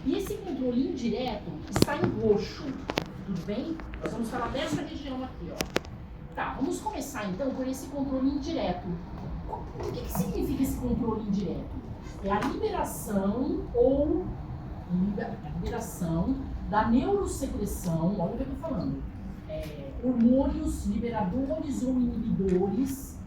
E esse controle indireto está em roxo, tudo bem? Nós vamos falar dessa região aqui, ó. Tá, vamos começar então por esse controle indireto. O que significa esse controle indireto? É a liberação da neurosecreção, olha o que eu estou falando, hormônios liberadores ou inibidores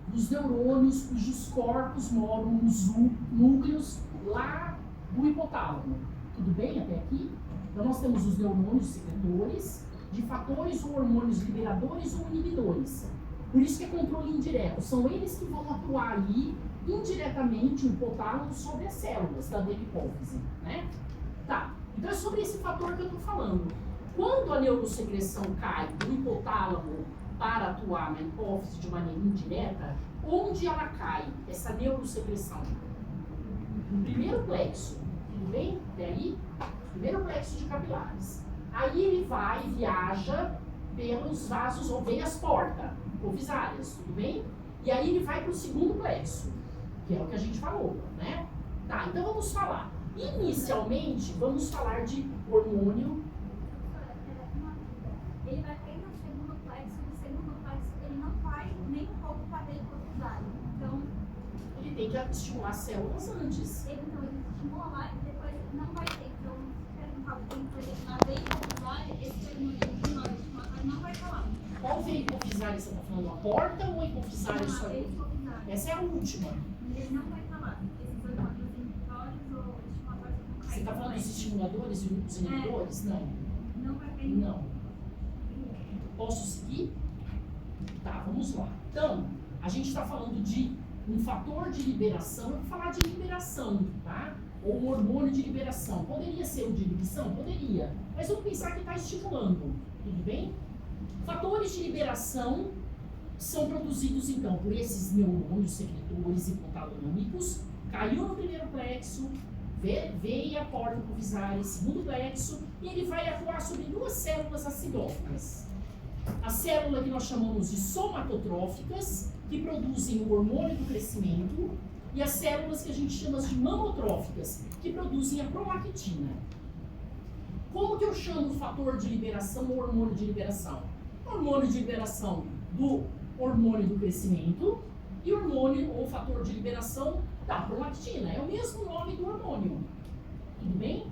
dos neurônios cujos corpos moram nos núcleos lá do hipotálamo. Tudo bem até aqui? Então nós temos os neurônios secretores de fatores ou hormônios liberadores ou inibidores. Por isso que é controle indireto. São eles que vão atuar aí indiretamente o hipotálamo sobre as células da hipófise, né? Tá, então é sobre esse fator que eu estou falando. Quando a neurosecreção cai do hipotálamo para atuar na hipófise de maneira indireta, onde ela cai, essa neurosecreção? No primeiro plexo, tudo bem? Até aí? Primeiro plexo de capilares. Aí ele vai e viaja pelos vasos ou veias porta, hipofisárias, tudo bem? E aí ele vai para o segundo plexo, que é o que a gente falou, né? Tá, então vamos falar. Inicialmente, vamos falar de hormônio. Ele vai cair no segundo plexo ele não vai nem um pouco para a hipofisária. Então, ele tem que estimular células antes. Ele estimula lá e depois não vai ter. Então, na veia hipofisária, esse hormônio não vai falar. Qual veia hipofisária você está falando? A porta ou a hipofisária só? Essa é a última. Ele não vai falar. Esses hormônios inibitores ou estimuladores não vai. Você está falando dos estimuladores e dos inibidores? Não. Não vai cair. Não. Posso seguir? Tá, vamos lá. Então, a gente está falando de um fator de liberação. Eu vou falar de liberação, tá? Ou um hormônio de liberação. Poderia ser o de inibição? Poderia. Mas vamos pensar que está estimulando. Tudo bem? Fatores de liberação são produzidos, então, por esses neurônios secretores hipotalâmicos. Caiu no primeiro plexo, veia porta hipofisária, segundo plexo, e ele vai atuar sobre duas células acidófilas. A célula que nós chamamos de somatotróficas, que produzem o hormônio do crescimento, e as células que a gente chama de mamotróficas, que produzem a prolactina. Como que eu chamo o fator de liberação ou hormônio de liberação? Hormônio de liberação do hormônio do crescimento e hormônio ou fator de liberação da prolactina. É o mesmo nome do hormônio. Tudo bem?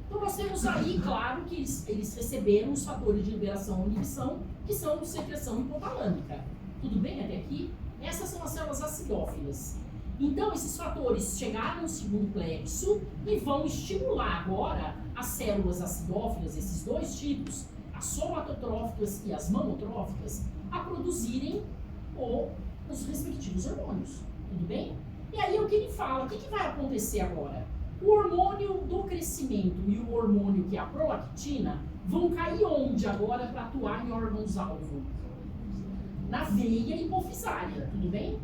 Então nós temos aí, claro, que eles receberam os fatores de liberação ou inibição, que são secreção hipotalâmica. Tudo bem até aqui? Essas são as células acidófilas. Então esses fatores chegaram no segundo plexo e vão estimular agora as células acidófilas, esses dois tipos, as somatotróficas e as mamotróficas, a produzirem os respectivos hormônios. Tudo bem? E aí o que ele fala? O que vai acontecer agora? O hormônio do crescimento e o hormônio que é a prolactina vão cair onde agora para atuar em órgãos-alvo? Na veia hipofisária, tudo bem?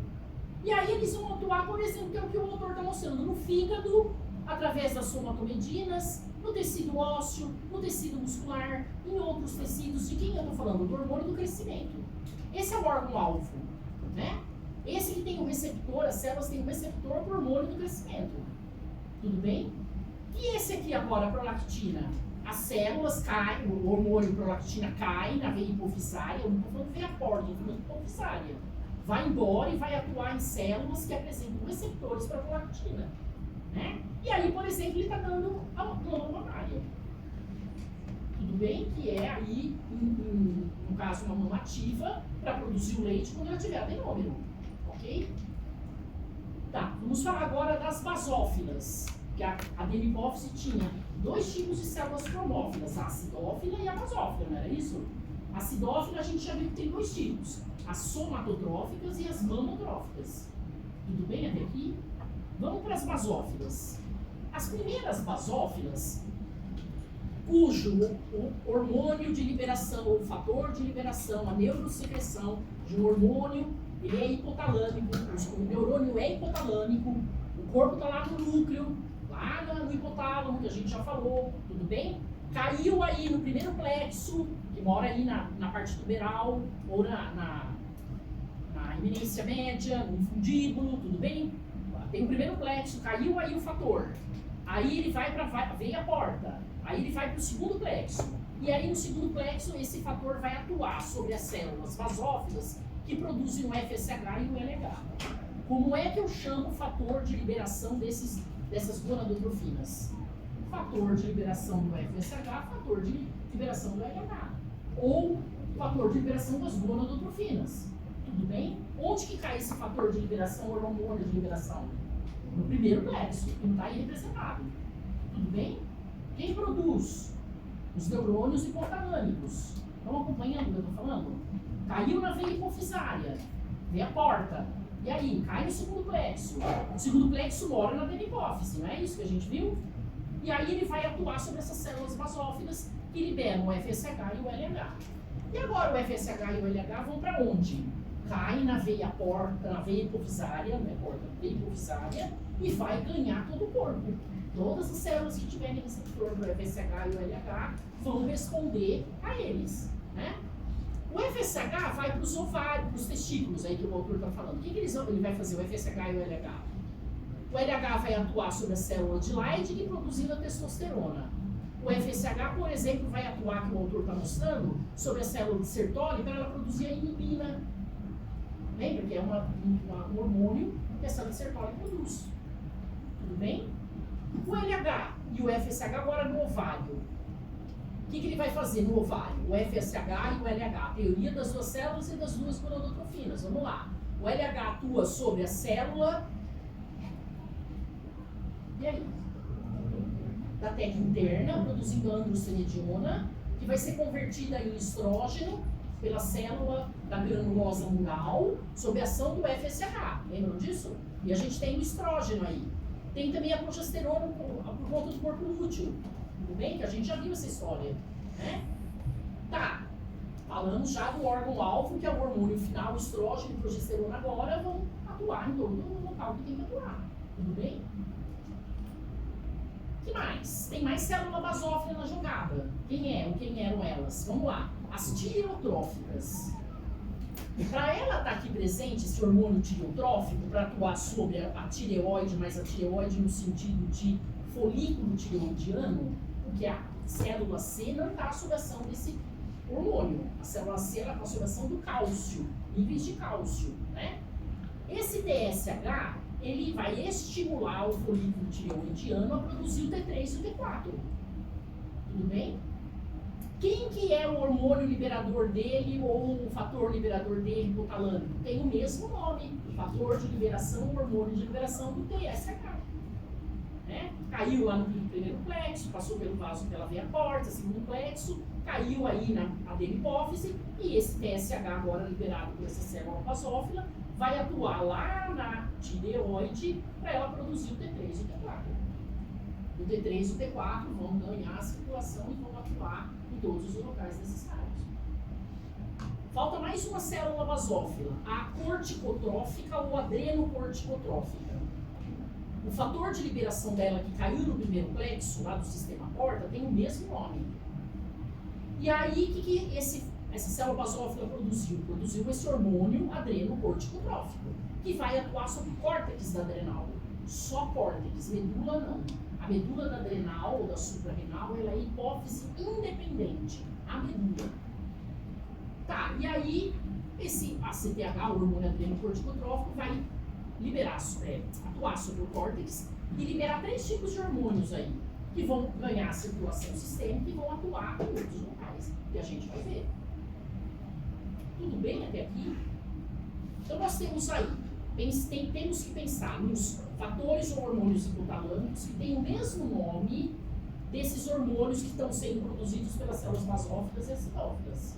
E aí eles vão atuar, por exemplo, que é o que o autor está mostrando, no fígado, através das somatomedinas, no tecido ósseo, no tecido muscular, em outros tecidos. De quem eu estou falando? Do hormônio do crescimento. Esse é o órgão-alvo, né? Esse que tem o receptor, as células têm o receptor para o hormônio do crescimento. Tudo bem? E esse aqui agora, a prolactina? As células caem, o hormônio prolactina cai na veia hipofisária, eu não estou falando veia porta, eu estou falando hipofisária. Vai embora e vai atuar em células que apresentam receptores para a prolactina, né? E aí, por exemplo, ele está dando a glândula mamária. Tudo bem? Que é aí, no caso, uma mama ativa para produzir o leite quando ela tiver adenômero. Ok? Tá, vamos falar agora das basófilas. Que a adenipófise tinha dois tipos de células cromófilas, a acidófila e a basófila, não era isso? A acidófila a gente já viu que tem dois tipos, as somatotróficas e as mamotróficas. Tudo bem até aqui? Vamos para as basófilas. As primeiras basófilas, cujo o hormônio de liberação, ou fator de liberação, a neurosecreção de um hormônio, ele é hipotalâmico, o neurônio é hipotalâmico, o corpo está lá no núcleo, lá no hipotálamo, que a gente já falou, tudo bem? Caiu aí no primeiro plexo, que mora aí na parte tuberal, ou na eminência média, no infundíbulo, tudo bem? Tem o primeiro plexo, caiu aí o fator. Aí ele vai para a veia porta. Aí ele vai para o segundo plexo. E aí no segundo plexo esse fator vai atuar sobre as células basófilas que produzem o FSH e o LH. Como é que eu chamo o fator de liberação dessas gonadotrofinas? Fator de liberação do FSH, fator de liberação do LH. Ou fator de liberação das gonadotrofinas. Tudo bem? Onde que cai esse fator de liberação ou hormônio de liberação? No primeiro plexo, que não está aí representado. Tudo bem? Quem produz? Os neurônios hipotalâmicos. Estão acompanhando o que eu estou falando? Caiu na veia hipofisária, veia porta. E aí, cai no segundo plexo. O segundo plexo mora na veia hipófise, não é isso que a gente viu? E aí ele vai atuar sobre essas células basófilas que liberam o FSH e o LH. E agora o FSH e o LH vão para onde? Cai na veia porta, na veia hipofisária, não é porta, veia hipofisária, e vai ganhar todo o corpo. Todas as células que tiverem receptor do FSH e o LH vão responder a eles, né? O FSH vai para os ovários, para os testículos, aí que o autor está falando. O que ele vai fazer, o FSH e o LH? O LH vai atuar sobre a célula de Leydig produzindo a testosterona. O FSH, por exemplo, vai atuar, que o autor está mostrando, sobre a célula de Sertoli para ela produzir a inibina. Lembra que é um hormônio que a célula de Sertoli produz. Tudo bem? O LH e o FSH agora no ovário. O que ele vai fazer no ovário? O FSH e o LH. A teoria das duas células e das duas gonadotrofinas. Vamos lá. O LH atua sobre a célula. E aí? Da teca interna, produzindo a androstenediona, que vai ser convertida em estrógeno pela célula da granulosa mural, sob a ação do FSH. Lembram disso? E a gente tem o estrógeno aí. Tem também a progesterona por conta do corpo lúteo. Tudo bem? Que a gente já viu essa história. Né? Tá. Falamos já do órgão-alvo, que é o hormônio final, estrógeno e progesterona agora vão atuar em todo o local que tem que atuar. Tudo bem? O que mais? Tem mais célula basófila na jogada. Quem é ou quem eram elas? Vamos lá. As tireotróficas. Para ela estar aqui presente, esse hormônio tireotrófico, para atuar sobre a tireoide, mas a tireoide no sentido de folículo tireoidiano, porque a célula C não está sob ação desse hormônio. A célula C está sob ação do cálcio, níveis de cálcio, né? Esse TSH, ele vai estimular o folículo tireoidiano a produzir o T3 e o T4. Tudo bem? Quem que é o hormônio liberador dele ou o fator liberador dele, hipotalâmico? Tem o mesmo nome, fator de liberação, hormônio de liberação do TSH. Né? Caiu lá no primeiro plexo, passou pelo vaso pela veia porta, segundo plexo, caiu aí na adenipófise e esse TSH agora liberado por essa célula basófila vai atuar lá na tireoide para ela produzir o T3 e o T4. O T3 e o T4 vão ganhar a circulação e vão atuar em todos os locais necessários. Falta mais uma célula basófila, a corticotrófica ou adrenocorticotrófica. O fator de liberação dela que caiu no primeiro plexo, lá do sistema porta, tem o mesmo nome. E aí, o que essa célula basófila produziu? Produziu esse hormônio adrenocorticotrófico, que vai atuar sobre o córtex da adrenal. Só córtex, medula não. A medula da adrenal ou da suprarrenal, ela é hipófise independente, a medula. Tá, e aí, esse ACTH, o hormônio adrenocorticotrófico, vai atuar sobre o córtex e liberar 3 tipos de hormônios aí, que vão ganhar circulação sistêmica e vão atuar em outros locais, que a gente vai ver. Tudo bem até aqui? Então nós temos aí, temos que pensar nos fatores ou hormônios hipotalâmicos que têm o mesmo nome desses hormônios que estão sendo produzidos pelas células basófilas e acidófilas.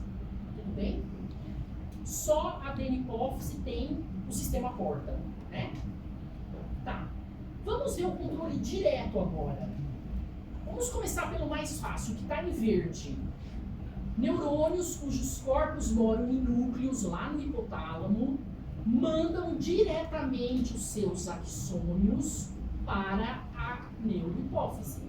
Tudo bem? Só a adenipófise tem o sistema porta, né? Tá. Vamos ver o controle direto agora. Vamos começar pelo mais fácil, que está em verde. Neurônios cujos corpos moram em núcleos lá no hipotálamo mandam diretamente os seus axônios para a neurohipófise.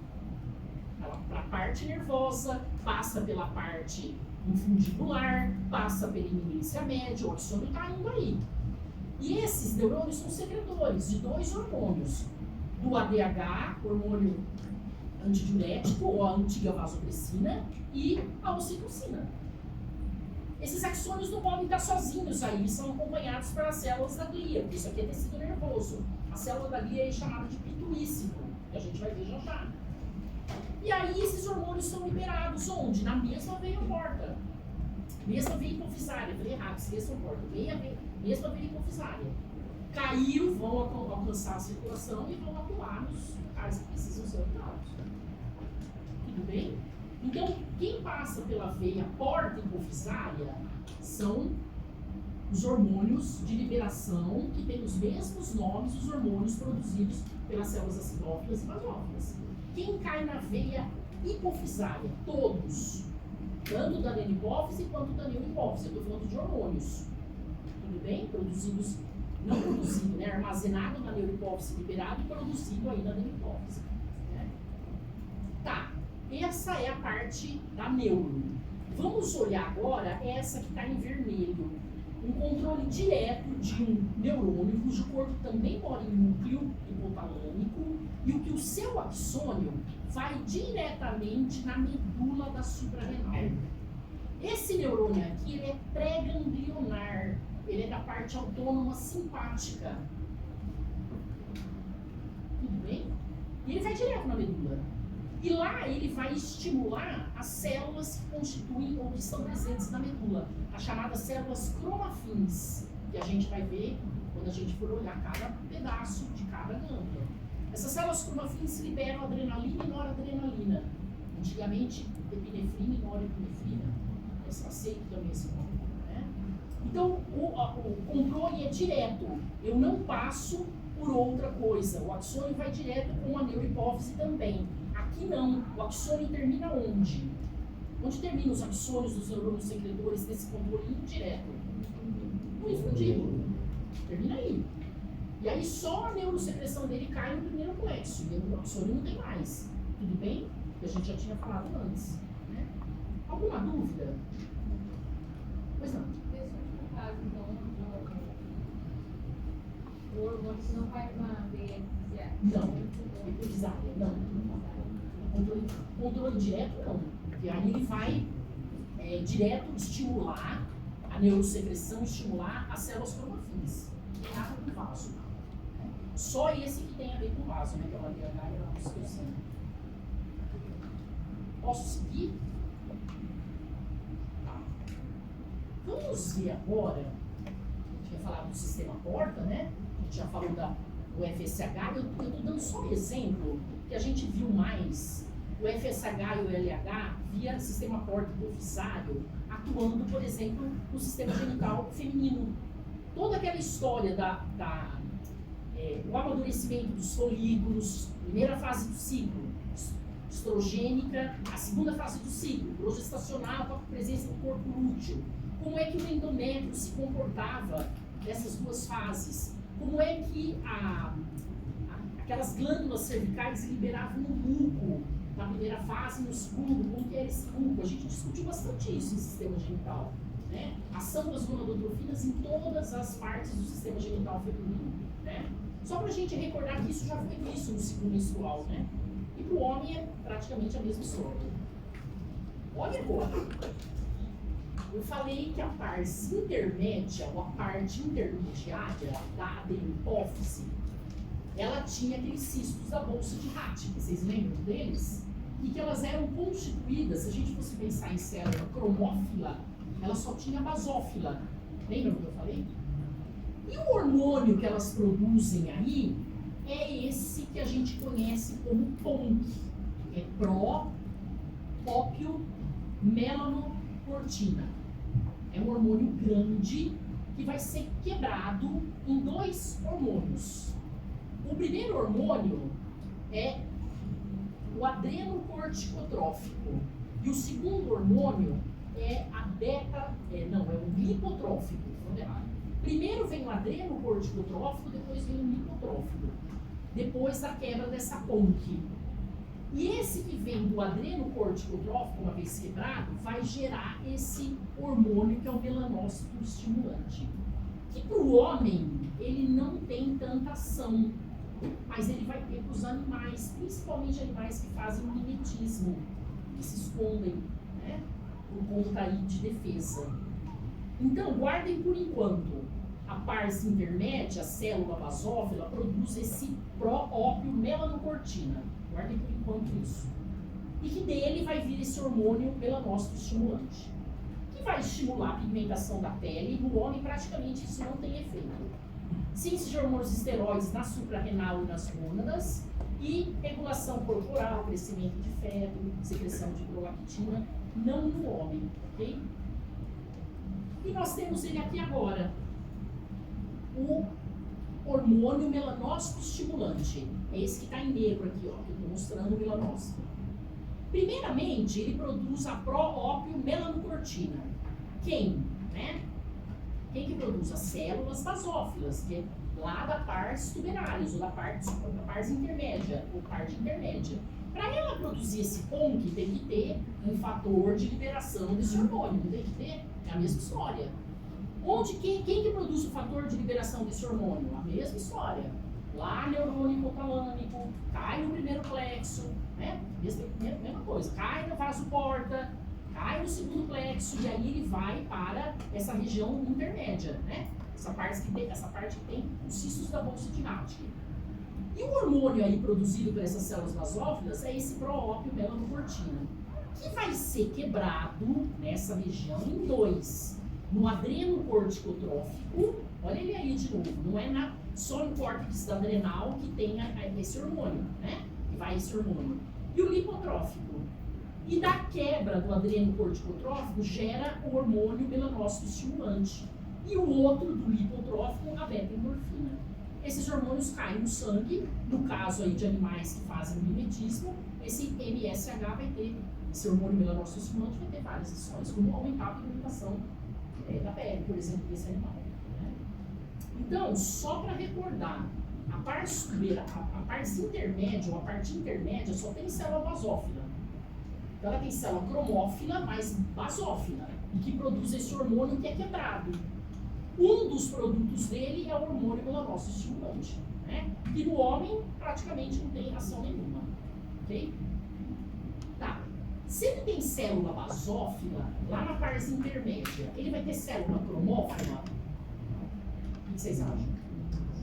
Para a parte nervosa, passa pela parte infundibular, passa pela eminência média, o axônio está indo aí. E esses neurônios são secretores de 2 hormônios. do ADH, hormônio antidiurético, ou a antiga vasopressina, e a ocitocina. Esses axônios não podem estar sozinhos aí, eles são acompanhados pelas células da glia, porque isso aqui é tecido nervoso. A célula da glia é chamada de pituícico, que a gente vai ver já já. E aí esses hormônios são liberados onde? Na mesma veia porta. Mesma veia hipofisária, falei errado, esqueça a porta. Mesma veia hipofisária. Caiu, vão alcançar a circulação e vão atuar nos locais que precisam ser atuados. Tudo bem? Então, quem passa pela veia porta hipofisária são os hormônios de liberação que têm os mesmos nomes dos hormônios produzidos pelas células acidófilas e basófilas. Quem cai na veia hipofisária? Todos. Tanto da adenipófise quanto da neurohipófise. Eu estou falando de hormônios. Tudo bem? Produzidos, não produzido, né? Armazenado na neurohipófise, liberado e produzido aí na adenipófise. Né? Tá. Essa é a parte da neuro. Vamos olhar agora essa que está em vermelho. Um controle direto de um neurônio cujo corpo também mora em núcleo hipotalâmico e o que o seu axônio vai diretamente na medula da suprarrenal. Esse neurônio aqui ele é pré-ganglionar, ele é da parte autônoma simpática. Tudo bem? E ele vai direto na medula. E lá ele vai estimular as células que constituem ou que estão presentes na medula, as chamadas células cromafins, que a gente vai ver quando a gente for olhar cada pedaço de cada glândula. Essas células cromafins liberam adrenalina e noradrenalina. Antigamente, epinefrina e norepinefrina. Esse aceito também esse nome. Né? Então, o controle é direto. Eu não passo por outra coisa. O axônio vai direto com a neurohipófise também. Aqui não. O axônio termina onde? Onde terminam os axônios dos neurônios secretores desse controle indireto? No infundido. Termina aí. E aí só a neurosecreção dele cai no primeiro plexo. E o axônio não tem mais. Tudo bem? Que a gente já tinha falado antes. Né? Alguma dúvida? Pois não. Nesse último caso, então, o hormônio não vai para uma veia Hipofisária. Não. Controle direto, não. Porque aí ele vai direto estimular a neurosecreção, estimular as células cromafins. Não tem nada com vaso. Né? Só esse que tem a ver com vaso, né? Que é o ADH e a ocitocina. Posso seguir? Tá. Vamos ver agora. A gente vai falar do sistema porta, né? A gente já falou do FSH. Eu estou dando só um exemplo que a gente viu mais. O FSH e o LH via sistema porta hipofisário atuando, por exemplo, no sistema genital feminino. Toda aquela história do amadurecimento dos folículos, primeira fase do ciclo, estrogênica, a segunda fase do ciclo, progestacional com a presença do corpo lúteo. Como é que o endométrio se comportava nessas duas fases? Como é que aquelas glândulas cervicais liberavam o muco na primeira fase e no segundo? Como que era esse muco? A gente discutiu bastante isso em sistema genital. Né? Ação das gonadotrofinas em todas as partes do sistema genital feminino. Né? Só para a gente recordar que isso já foi visto no ciclo menstrual. Né? E para o homem é praticamente a mesma história. Olha agora. Eu falei que a parte intermédia, ou a parte intermediária da adenipófise, ela tinha aqueles cistos da bolsa de Hatt, vocês lembram deles? E que elas eram constituídas, se a gente fosse pensar em célula cromófila, ela só tinha basófila. Lembram do que eu falei? E o hormônio que elas produzem aí é esse que a gente conhece como PONC. É própio melanocortina. É um hormônio grande que vai ser quebrado em dois hormônios. O primeiro hormônio é o adrenocorticotrófico. E o segundo hormônio é o lipotrófico. Primeiro vem o adrenocorticotrófico, depois vem o lipotrófico. Depois da quebra dessa PONC. E esse que vem do adrenocorticotrófico, uma vez quebrado, vai gerar esse hormônio que é o melanócito estimulante. Que para o homem, ele não tem tanta ação. mas ele vai ter para os animais, principalmente animais que fazem mimetismo, que se escondem, né, por conta aí de defesa. Então, guardem por enquanto, a pars intermédia, a célula basófila, produz esse próópio melanocortina. Guardem por enquanto isso. E que dele vai vir esse hormônio melanócito estimulante, que vai estimular a pigmentação da pele. No homem, praticamente, isso não tem efeito. Síntese de hormônios esteroides na suprarrenal e nas mônadas, e regulação corporal, crescimento de feto, secreção de prolactina, não no homem, ok? E nós temos ele aqui agora, o hormônio melanócito estimulante. É esse que está em negro aqui, ó, que eu estou mostrando o melanócito. Primeiramente, ele produz a próópio melanocortina. Quem? Né? Quem que produz? As células basófilas, que é lá da pars tuberalis, ou da pars intermédia, ou parte intermédia. Para ela produzir esse PONC, tem que ter um fator de liberação desse hormônio, não tem que ter? É a mesma história. Quem que produz o fator de liberação desse hormônio? A mesma história. Lá, neurônio hipotalâmico, cai no primeiro plexo, né? Mesma coisa. Cai no vaso porta, cai no segundo plexo, e aí ele vai para essa região intermédia, né? Essa parte que tem os cistos da bolsa de Rattke. E o hormônio aí produzido por essas células basófilas é esse próópio melanocortina, que vai ser quebrado nessa região em dois. No adrenocorticotrófico, olha ele aí de novo, não é só no córtex adrenal que tem esse hormônio, né? Que vai esse hormônio. E o lipotrófico. E da quebra do adrenocorticotrófico gera o hormônio melanócito estimulante. E o outro, do lipotrófico, a beta-endorfina. Esses hormônios caem no sangue, no caso aí de animais que fazem mimetismo, esse MSH vai ter, esse hormônio melanócito estimulante vai ter várias ações, como aumentar a pigmentação da pele, por exemplo, desse animal. Né? Então, só para recordar, a parte intermédia, ou a parte intermédia, só tem célula basófila. Então, ela tem célula cromófila, mas basófila, e que produz esse hormônio que é quebrado. Um dos produtos dele é o hormônio melanócito estimulante, né? E no homem, praticamente não tem ação nenhuma. Ok? Tá. Se ele tem célula basófila, lá na parte intermédia, ele vai ter célula cromófila? O que vocês acham?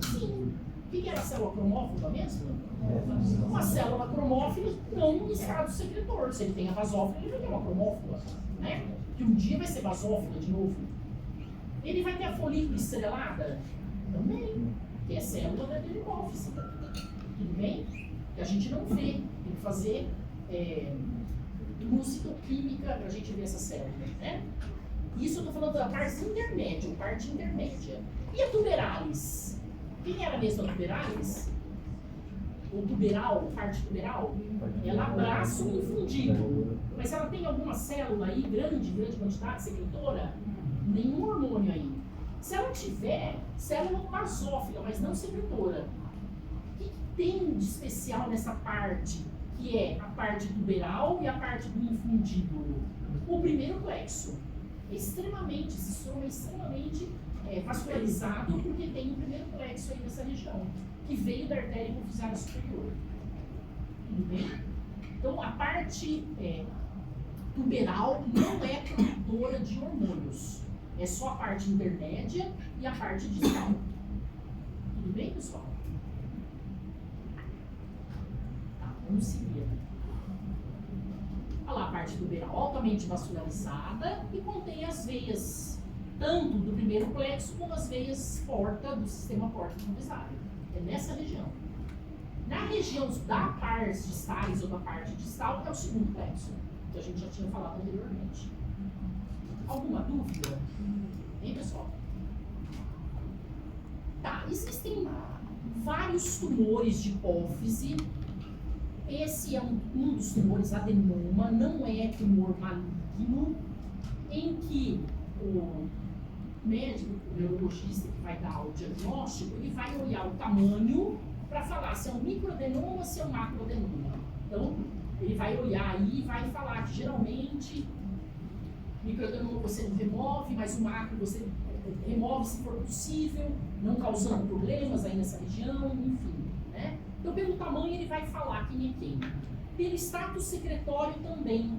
Sim. O que era a célula cromófila mesmo? Uma célula cromófila não no estado secretor. Se ele tem a basófila, ele vai ter uma cromófila, né? Que um dia vai ser basófila de novo. Ele vai ter a folícula estrelada? Também. Que é célula da hipófise. Tudo bem? Que a gente não vê. Tem que fazer imunocitoquímica para a gente ver essa célula, né? Isso eu estou falando da parte intermédia, parte intermédia. E a tuberalis? Quem era mesmo a tuberalis? O tuberal, parte tuberal? Ela abraça o infundido. Mas ela tem alguma célula aí, grande quantidade, secretora? Nenhum hormônio aí. Se ela tiver célula basófila, mas não secretora, o que tem de especial nessa parte? Que é a parte tuberal e a parte do infundido? O primeiro plexo. Esse sistoma é extremamente vascularizado, porque tem o primeiro plexo aí nessa região, que veio da artéria hipofisária superior. Tudo bem? Então, a parte tuberal não é produtora de hormônios. É só a parte intermédia e a parte distal. Tudo bem, pessoal? Tá, vamos seguir. Olha lá a parte tuberal, altamente vascularizada e contém as veias, tanto do primeiro plexo como as veias porta do sistema porta-convesário. É nessa região. Na região da pars distalis ou da parte distal é o segundo plexo, que a gente já tinha falado anteriormente. Alguma dúvida? Hein, pessoal? Tá, existem vários tumores de hipófise. Esse é um dos tumores, adenoma, não é tumor maligno, em que o médico, o neurologista que vai dar o diagnóstico, ele vai olhar o tamanho para falar se é um microadenoma ou se é um macroadenoma. Então, ele vai olhar aí e vai falar que geralmente microadenoma você não remove, mas o macro você remove se for possível, não causando problemas aí nessa região, enfim, né? Então, pelo tamanho, ele vai falar quem é quem. Pelo status secretório também.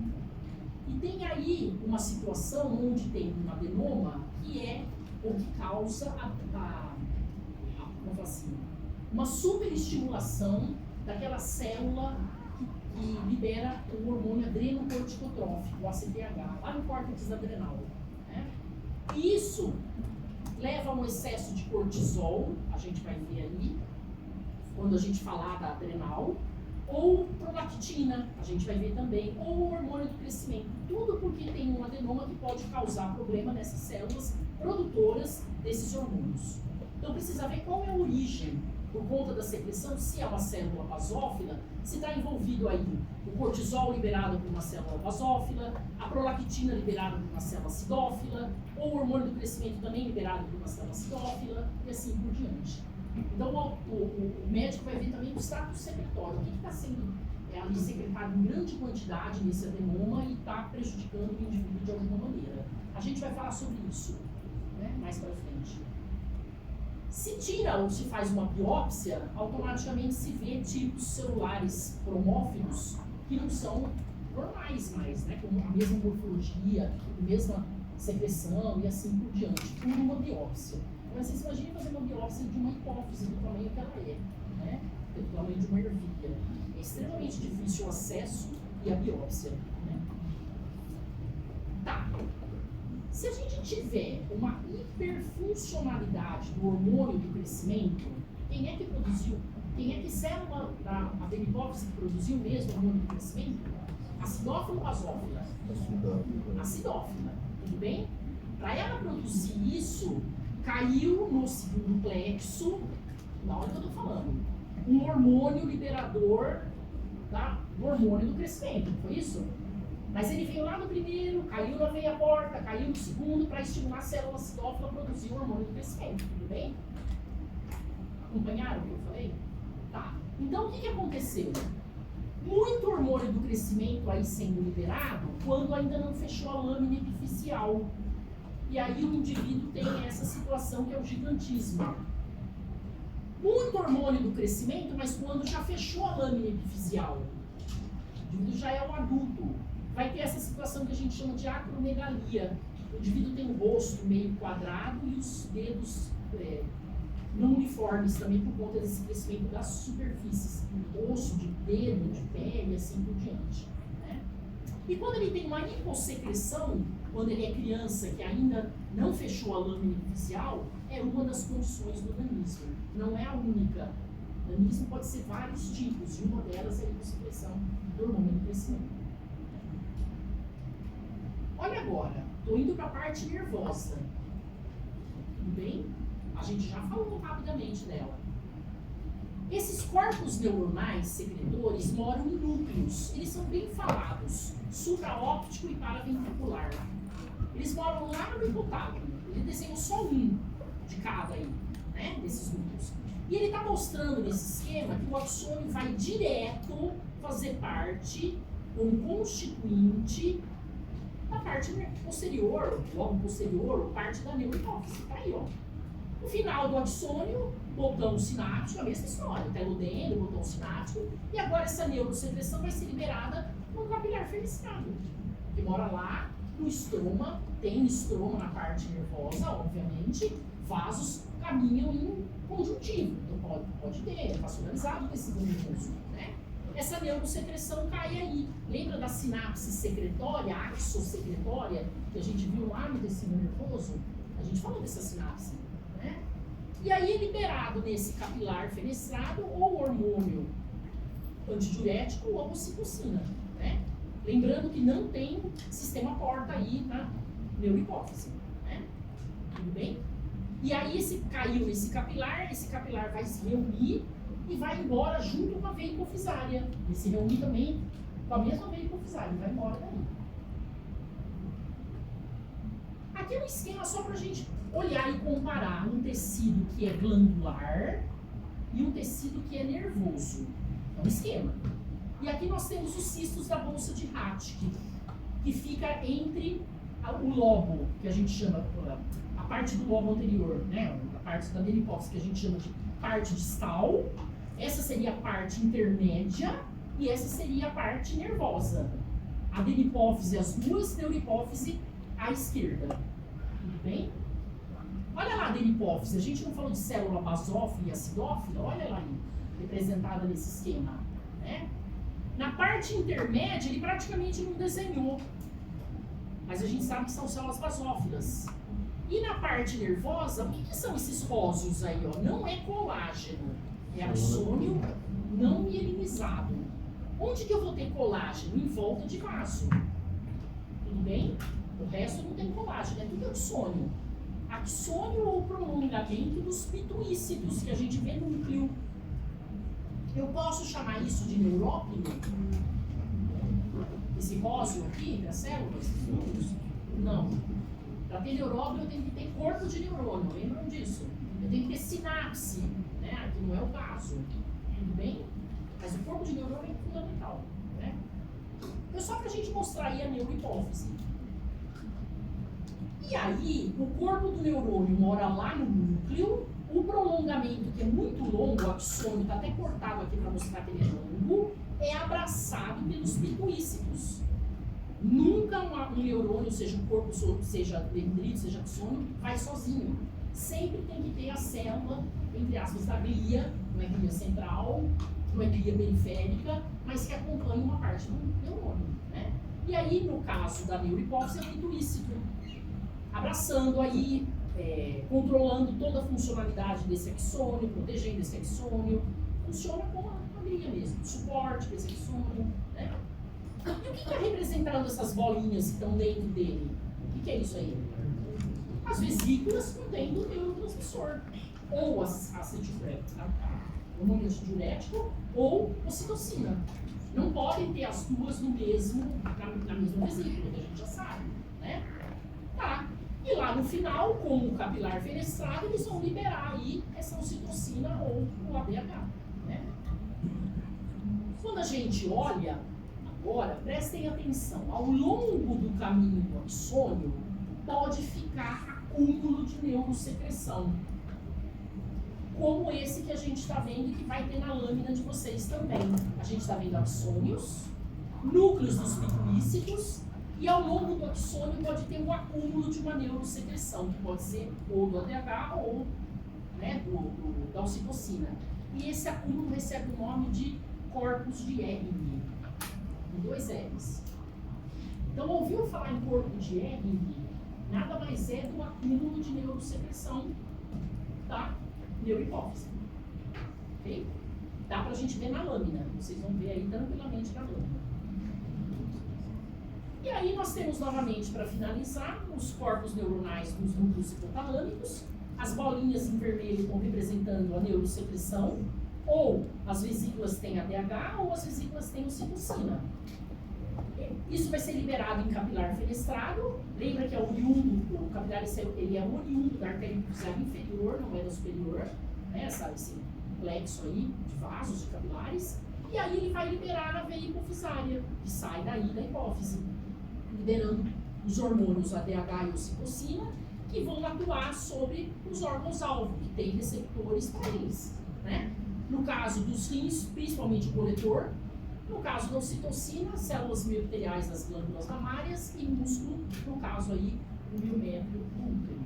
E tem aí uma situação onde tem um adenoma que é o que causa vamos falar assim, uma superestimulação daquela célula que libera o hormônio adrenocorticotrófico, o ACTH, lá no córtex adrenal. Né? E isso leva a um excesso de cortisol, a gente vai ver aí, quando a gente falar da adrenal, ou prolactina, a gente vai ver também, ou o hormônio do crescimento. Tudo porque tem um adenoma que pode causar problema nessas células produtoras desses hormônios. Então precisa ver qual é a origem, por conta da secreção, se é uma célula basófila, se está envolvido aí o cortisol liberado por uma célula basófila, a prolactina liberada por uma célula acidófila, ou o hormônio do crescimento também liberado por uma célula acidófila, e assim por diante. Então o médico vai ver também o status secretório, o que está sendo ali secretado em grande quantidade nesse adenoma e está prejudicando o indivíduo de alguma maneira. A gente vai falar sobre isso, né, mais para frente. Se tira ou se faz uma biópsia, automaticamente se vê tipos celulares cromófilos que não são normais mais, né? Com a mesma morfologia, a mesma secreção e assim por diante, por uma biópsia. Mas vocês imaginem fazer uma biópsia de uma hipófise do tamanho que ela é, né? Do tamanho de uma ervilha. É extremamente difícil o acesso e a biópsia, né? Tá. Se a gente tiver uma hiperfuncionalidade do hormônio do crescimento, quem é que produziu? Quem é que célula da hipófise que produziu mesmo o hormônio do crescimento? Acidófila ou basófila? Acidófila. Tudo bem? Para ela produzir isso, caiu no segundo plexo, na hora que eu estou falando, um hormônio liberador do hormônio do crescimento, não foi isso? Mas ele veio lá no primeiro, caiu na veia porta, caiu no segundo, para estimular a célula acidófila a produzir o hormônio do crescimento, tudo bem? Acompanharam o que eu falei? Tá. Então, o que aconteceu? Muito hormônio do crescimento aí sendo liberado, quando ainda não fechou a lâmina epifisial. E aí o indivíduo tem essa situação que é o gigantismo. Muito hormônio do crescimento, mas quando já fechou a lâmina epifisial, o indivíduo já é um adulto, vai ter essa situação que a gente chama de acromegalia. O indivíduo tem o rosto meio quadrado e os dedos não uniformes também por conta desse crescimento das superfícies, osso, de dedo, de pele e assim por diante. Né? E quando ele tem uma hipossecreção, quando ele é criança que ainda não fechou a lâmina epifisial, é uma das condições do nanismo. Não é a única. O nanismo pode ser vários tipos, e uma delas é a hipossecreção do hormônio do crescimento. Olha agora, estou indo para a parte nervosa. Tudo bem? A gente já falou rapidamente dela. Esses corpos neuronais secretores moram em núcleos. Eles são bem falados, supraóptico e paraventricular. Eles moram lá no hipotálamo. Ele desenhou só um de cada aí, né, desses núcleos. E ele está mostrando nesse esquema que o axônio vai direto fazer parte, como constituinte, da parte posterior, logo posterior, parte da neurohipófise. Está aí, ó. No final do axônio, botão sináptico, a mesma história, telodendro, botão sináptico, e agora essa neurosecreção vai ser liberada no capilar ferniciado, que mora lá no estroma, tem estroma na parte nervosa, obviamente, vasos caminham em conjuntivo, então pode ter, é vascularizado o tecido nervoso, né? Essa neurosecreção cai aí. Lembra da sinapse secretória, axossecretória, que a gente viu lá no tecido nervoso? A gente falou dessa sinapse, né? E aí é liberado nesse capilar fenestrado ou hormônio antidiurético ou ocitocina, né? Lembrando que não tem sistema porta aí na neurohipófise, né? Tudo bem? E aí caiu esse capilar vai se reunir e vai embora junto com a veia hipofisária. E se reunir também com a mesma veia hipofisária, vai embora daí. Aqui é um esquema só para a gente olhar e comparar um tecido que é glandular e um tecido que é nervoso. É um esquema. E aqui nós temos os cistos da bolsa de Rathke, que fica entre o lobo, que a gente chama, a parte do lobo anterior, né? A parte da neurohipófise, que a gente chama de parte distal, Essa seria a parte intermédia e essa seria a parte nervosa. A adenohipófise, as duas, neurohipófise à esquerda. Tudo bem? Olha lá a adenohipófise. A gente não falou de célula basófila e acidófila? Olha lá aí, representada nesse esquema. Né? Na parte intermédia, ele praticamente não desenhou. Mas a gente sabe que são células basófilas. E na parte nervosa, o que são esses róseos aí? Ó? Não é colágeno, é axônio não mielinizado. Onde que eu vou ter colágeno? Em volta de vaso. Tudo bem? O resto não tem colágeno, é tudo axônio. Axônio ou prolongamento dos pituícitos, que a gente vê no núcleo. Eu posso chamar isso de neurópilo? Esse róseo aqui, das células, dos núcleos? Não. Para ter neurópilo, eu tenho que ter corpo de neurônio, lembram disso? Eu tenho que ter sinapse, né? Aqui não é o caso. Tudo bem? Mas o corpo de neurônio é fundamental, né? É só para a gente mostrar aí a neurohipófise. E aí, o corpo do neurônio mora lá no núcleo, o prolongamento, que é muito longo, o axônio, está até cortado aqui para mostrar que ele é longo, é abraçado pelos pituícitos. Nunca um neurônio, seja um corpo, seja dendrito, seja axônio, vai sozinho. Sempre tem que ter a célula, entre aspas, da glia, não é glia central, não é glia periférica, mas que acompanha uma parte do neurônio. Né? E aí, no caso da neurohipófise, é o pituícito, abraçando aí, controlando toda a funcionalidade desse axônio, protegendo esse axônio. Funciona como a glia mesmo, suporte para esse axônio. Né? E o que está representando essas bolinhas que estão dentro dele? O que é isso aí? As vesículas contendo o neurotransmissor. Ou a hormônio antidiurético, ou ocitocina. Não podem ter as duas no mesmo, na mesma vesícula, que a gente já sabe. Né? Tá. E lá no final, com o capilar fenestrado, eles vão liberar aí essa ocitocina ou o ADH. Né? Quando a gente olha, agora, prestem atenção, ao longo do caminho do axônio, pode ficar acúmulo de neurosecreção. Como esse que a gente está vendo e que vai ter na lâmina de vocês também. A gente está vendo axônios, núcleos dos pituícitos, e ao longo do axônio pode ter um acúmulo de uma neurosecreção, que pode ser ou do ADH ou, né, da ocitocina. E esse acúmulo recebe o nome de corpus de Ehring, com 2 R's. Então, ouviu falar em corpo de Ehring? Nada mais é do acúmulo de neurosecreção da neurohipófise. Ok? Dá pra gente ver na lâmina. Vocês vão ver aí tranquilamente na lâmina. E aí nós temos novamente, para finalizar, os corpos neuronais dos núcleos hipotalâmicos. As bolinhas em vermelho estão representando a neurosecreção. Ou as vesículas têm ADH, ou as vesículas têm ocitocina. Isso vai ser liberado em capilar fenestrado. Lembra que é oriundo, o capilar ele é oriundo da artéria hipofisária inferior, não é da superior, né? Esse complexo aí de vasos, de capilares. E aí ele vai liberar a veia hipofisária, que sai daí da hipófise, liberando os hormônios ADH e ocitocina, que vão atuar sobre os órgãos-alvo, que têm receptores para eles. Né? No caso dos rins, principalmente o coletor. No caso da ocitocina, células miocteriais das glândulas mamárias e músculo, no caso aí, o miométrio útero.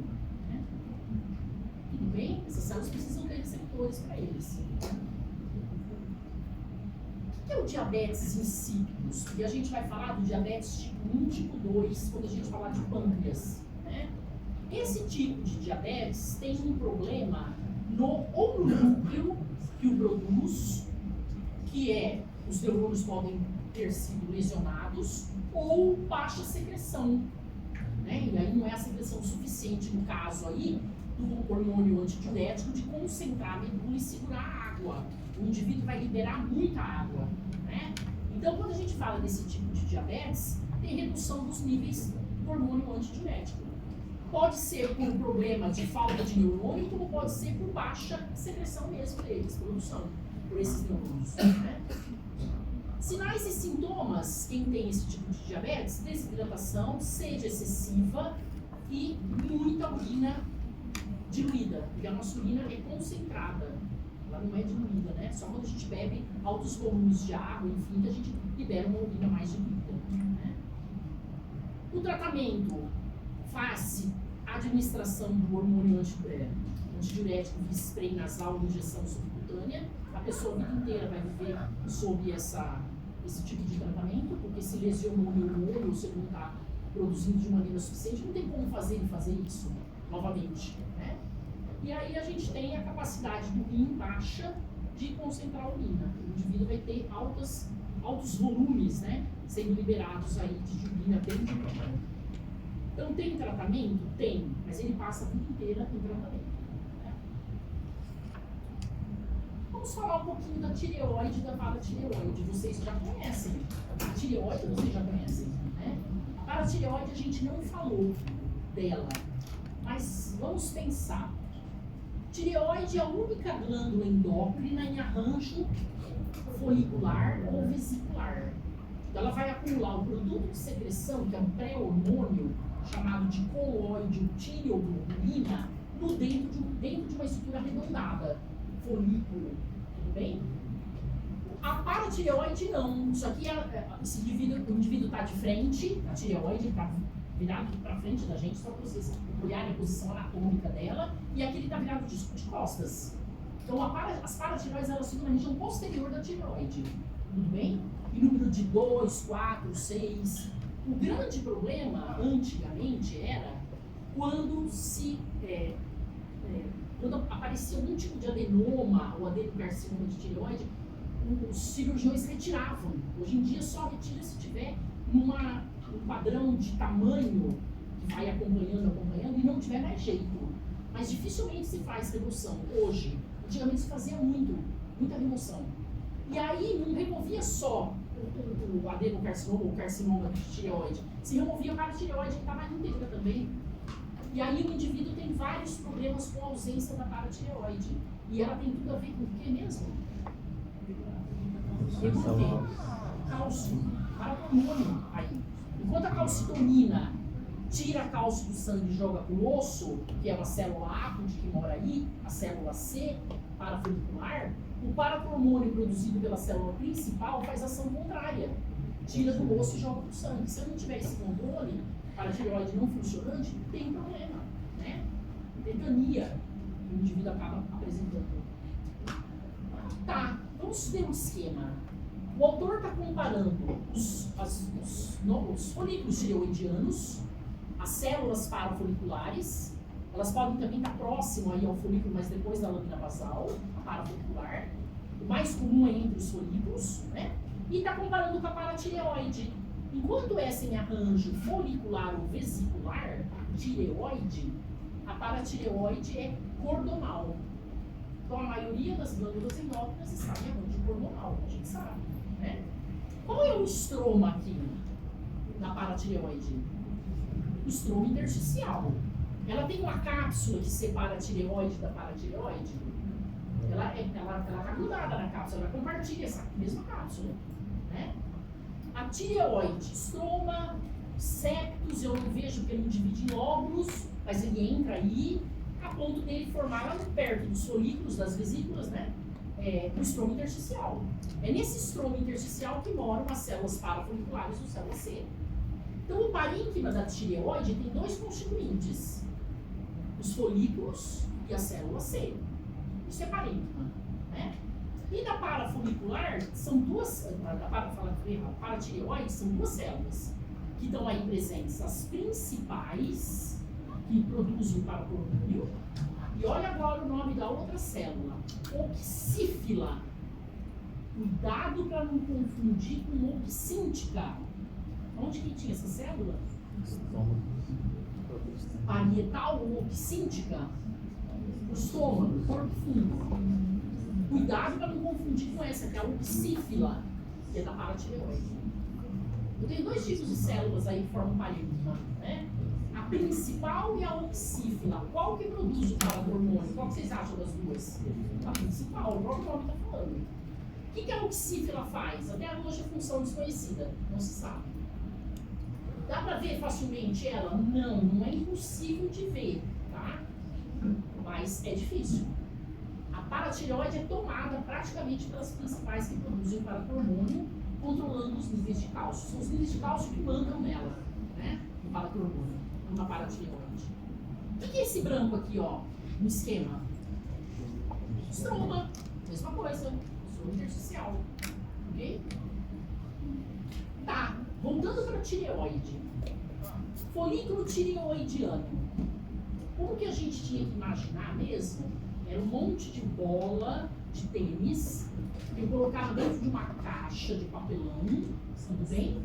Né? Tudo bem? Essas células precisam ter receptores para eles. O que é o diabetes insípidos? E a gente vai falar do diabetes tipo 1 e tipo 2, quando a gente falar de pâncreas. Né? Esse tipo de diabetes tem um problema ou no núcleo que o produz, que é os neurônios podem ter sido lesionados, ou baixa secreção. Né? E aí não é a secreção suficiente, no caso aí, do hormônio antidiurético, de concentrar a medula e segurar a água. O indivíduo vai liberar muita água. Né? Então, quando a gente fala desse tipo de diabetes, tem redução dos níveis do hormônio antidiurético. Pode ser por um problema de falta de neurônio, como pode ser por baixa secreção mesmo deles, produção por esses neurônios. Né? Sinais e sintomas, quem tem esse tipo de diabetes, desidratação, sede excessiva e muita urina diluída, porque a nossa urina é concentrada. ela não é diluída, né? Só quando a gente bebe altos volumes de água, enfim, que a gente libera uma urina mais diluída, né? O tratamento faz administração do hormônio antidiurético via spray nasal, injeção subcutânea. A pessoa a vida inteira vai viver sob esse tipo de tratamento, porque se lesionou o hormônio, se ele não está produzindo de maneira suficiente, não tem como fazer isso novamente, né? E aí a gente tem a capacidade do rim baixa de concentrar a urina. O indivíduo vai ter altos volumes, né, sendo liberados aí de urina bem devagar. Então tem tratamento? Tem, mas ele passa a vida inteira em tratamento. Né? Vamos falar um pouquinho da tireoide e da paratireoide. Vocês já conhecem. A tireoide vocês já conhecem, né? A paratireoide a gente não falou dela, mas vamos pensar. Tireoide é a única glândula endócrina em arranjo folicular ou vesicular. Ela vai acumular o produto de secreção, que é um pré-hormônio, chamado de coloide ou tireoglobulina, dentro de uma estrutura arredondada, folículo, tudo bem? A paratireoide não. Isso aqui, o indivíduo está de frente, a tireoide está virado para frente da gente, só para vocês olharem a posição anatômica dela, e aqui ele está virado de costas. Então, as paratireoides, elas ficam na região posterior da tireoide, tudo bem? E número de 2, 4, 6. O grande problema, antigamente, era quando quando aparecia algum tipo de adenoma ou adenocarcinoma de tireoide, os cirurgiões retiravam. Hoje em dia só retira se tiver um padrão de tamanho que vai acompanhando e não tiver mais jeito. Mas dificilmente se faz remoção hoje. Antigamente se fazia muita remoção. E aí não removia só o adenocarcinoma ou carcinoma de tireoide, se removia a paratireoide que está mais íntegra também. E aí o indivíduo tem vários problemas com a ausência da paratireoide. E ela tem tudo a ver com o que mesmo? E por quê? Cálcio, paratormônio aí. Enquanto a calcitonina tira cálcio do sangue e joga para o osso, que é uma célula A, que mora aí, a célula C, parafolicular, o paratormônio produzido pela célula principal faz ação contrária. Tira do osso e joga para o sangue. Se eu não tiver esse controle, paratireoide não funcionante, tem problema, né? Tetania, que o indivíduo acaba apresentando. Tá, vamos ter um esquema. O autor está comparando os folículos tireoidianos, as células parafoliculares, elas podem também estar próximo aí ao folículo, mas depois da lâmina basal, a parafolicular. O mais comum é entre os folículos, né? E está comparando com a paratireoide. Enquanto essa em arranjo folicular ou vesicular, tireoide, a paratireoide é cordonal. Então a maioria das glândulas endócrinas está em arranjo cordonal, a gente sabe, né? Qual é o estroma aqui na paratireoide? O estroma intersticial. Ela tem uma cápsula que separa a tireoide da paratireoide. Ela está grudada na cápsula, ela compartilha essa mesma cápsula, né? A tireoide, estroma, septos, eu não vejo porque ele não divide em lóbulos, mas ele entra aí, a ponto dele formar lá perto dos folículos, das vesículas, né? O estroma intersticial. É nesse estroma intersticial que moram as células parafoliculares ou células C. Então, o parênquima da tireoide tem dois constituintes: os folículos e a célula C. Isso é parênquima, né? E da parafolicular, são duas, paratireoide são duas células que estão aí presentes, as principais, que produzem o paratormônio. E olha agora o nome da outra célula, oxífila. Cuidado para não confundir com oxíntica. Onde que tinha essa célula? Parietal ou oxíntica? O estômago, corpo fundo. Cuidado para não confundir com essa, que é a oxífila, que é da paratireoide. Eu tenho dois tipos de células aí que formam parênquima, né? A principal e a oxífila. Qual que produz o paratormônio? Qual que vocês acham das duas? A principal, o próprio nome está falando. O que a oxífila faz? Até hoje é função desconhecida, não se sabe. Dá para ver facilmente ela? Não, não é impossível de ver, tá? Mas é difícil. A paratireoide é tomada praticamente pelas principais que produzem o paratormônio, controlando os níveis de cálcio. São os níveis de cálcio que mandam nela, né? No paratormônio, numa paratireoide. O que é esse branco aqui, ó, no esquema? Estroma, mesma coisa, estroma intersticial, ok? Tá, voltando para a tireoide. Folículo tireoidiano. Como que a gente tinha que imaginar mesmo? Era um monte de bola de tênis que eu colocava dentro de uma caixa de papelão, tudo bem?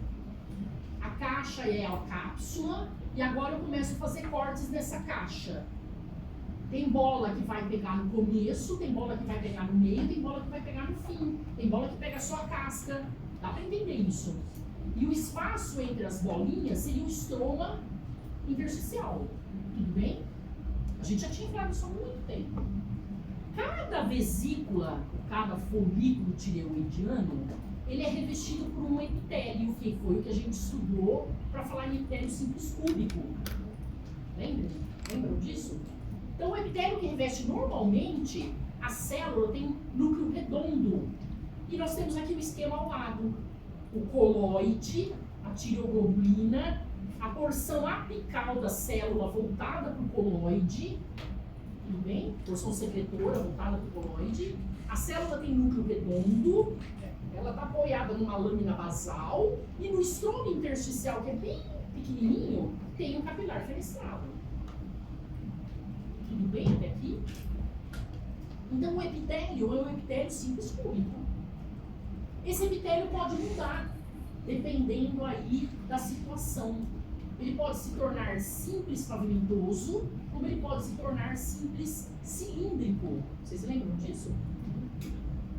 A caixa é a cápsula e agora eu começo a fazer cortes nessa caixa. Tem bola que vai pegar no começo, tem bola que vai pegar no meio, tem bola que vai pegar no fim, tem bola que pega só a casca. Dá para entender isso? E o espaço entre as bolinhas seria o estroma intersticial. Tudo bem? A gente já tinha falado isso há muito tempo. Cada vesícula, cada folículo tireoidiano, ele é revestido por um epitélio, que foi o que a gente estudou para falar em epitélio simples cúbico. Lembram disso? Então, o epitélio que reveste normalmente, a célula tem um núcleo redondo. E nós temos aqui o esquema ao lado. O coloide, a tireoglobulina, a porção apical da célula voltada para o coloide, tudo bem? Porção secretora voltada para o coloide. A célula tem núcleo redondo, ela está apoiada numa lâmina basal, e no estroma intersticial, que é bem pequenininho, tem um capilar fenestrado. Tudo bem até aqui? Então o epitélio é um epitélio simples cúbico. Esse epitélio pode mudar, dependendo aí da situação. Ele pode se tornar simples pavimentoso, como ele pode se tornar simples cilíndrico. Vocês lembram disso?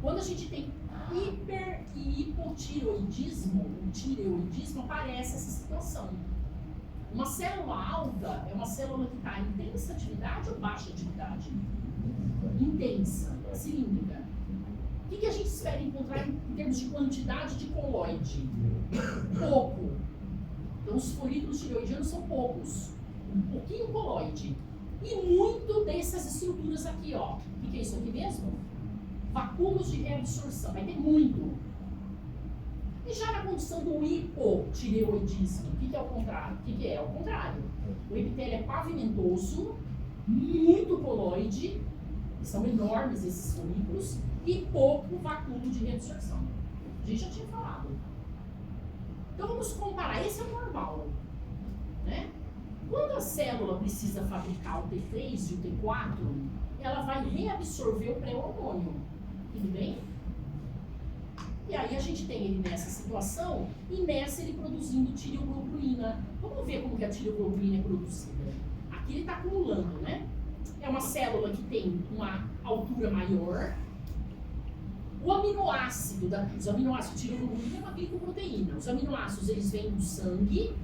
Quando a gente tem hiper e hipotireoidismo, o tireoidismo, aparece essa situação. Uma célula alta é uma célula que está em intensa atividade ou baixa atividade? Intensa, cilíndrica. O que a gente espera encontrar em termos de quantidade de coloide? Pouco. Então, os folículos tireoidianos são poucos. Um pouquinho coloide. E muito dessas estruturas aqui, ó. O que é isso aqui mesmo? Vacúolos de reabsorção. Vai ter muito. E já na condição do hipotireoidismo, o que é o contrário? O que é o contrário? O epitélio é pavimentoso, muito coloide, são enormes esses folículos, e pouco vacúolo de reabsorção. A gente já tinha falado. Então vamos comparar, esse é o normal, né? Quando a célula precisa fabricar o T3 e o T4, ela vai reabsorver o pré-hormônio, tudo bem? E aí a gente tem ele nessa situação e nessa ele produzindo tireoglobulina. Vamos ver como que a tireoglobulina é produzida. Aqui ele está acumulando, né? É uma célula que tem uma altura maior. O aminoácido, os aminoácidos de tireoglobulina é uma glicoproteína. Os aminoácidos eles vêm do sangue,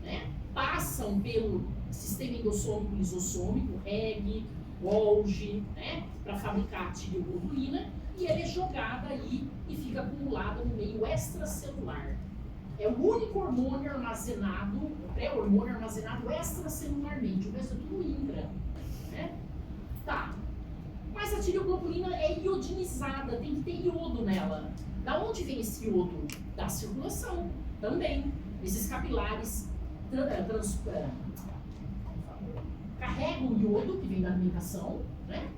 né? Passam pelo sistema endossômico e lisossômico, Reg, Golgi, né? Para fabricar a tireoglobulina. E ele é jogado aí e fica acumulado no meio extracelular. É o único hormônio armazenado, o pré-hormônio armazenado extracelularmente. O resto é tudo intra. Né? Tá. Mas a tireoglobulina é iodinizada, tem que ter iodo nela. Da onde vem esse iodo? Da circulação também. Esses capilares carregam o iodo que vem da alimentação, né?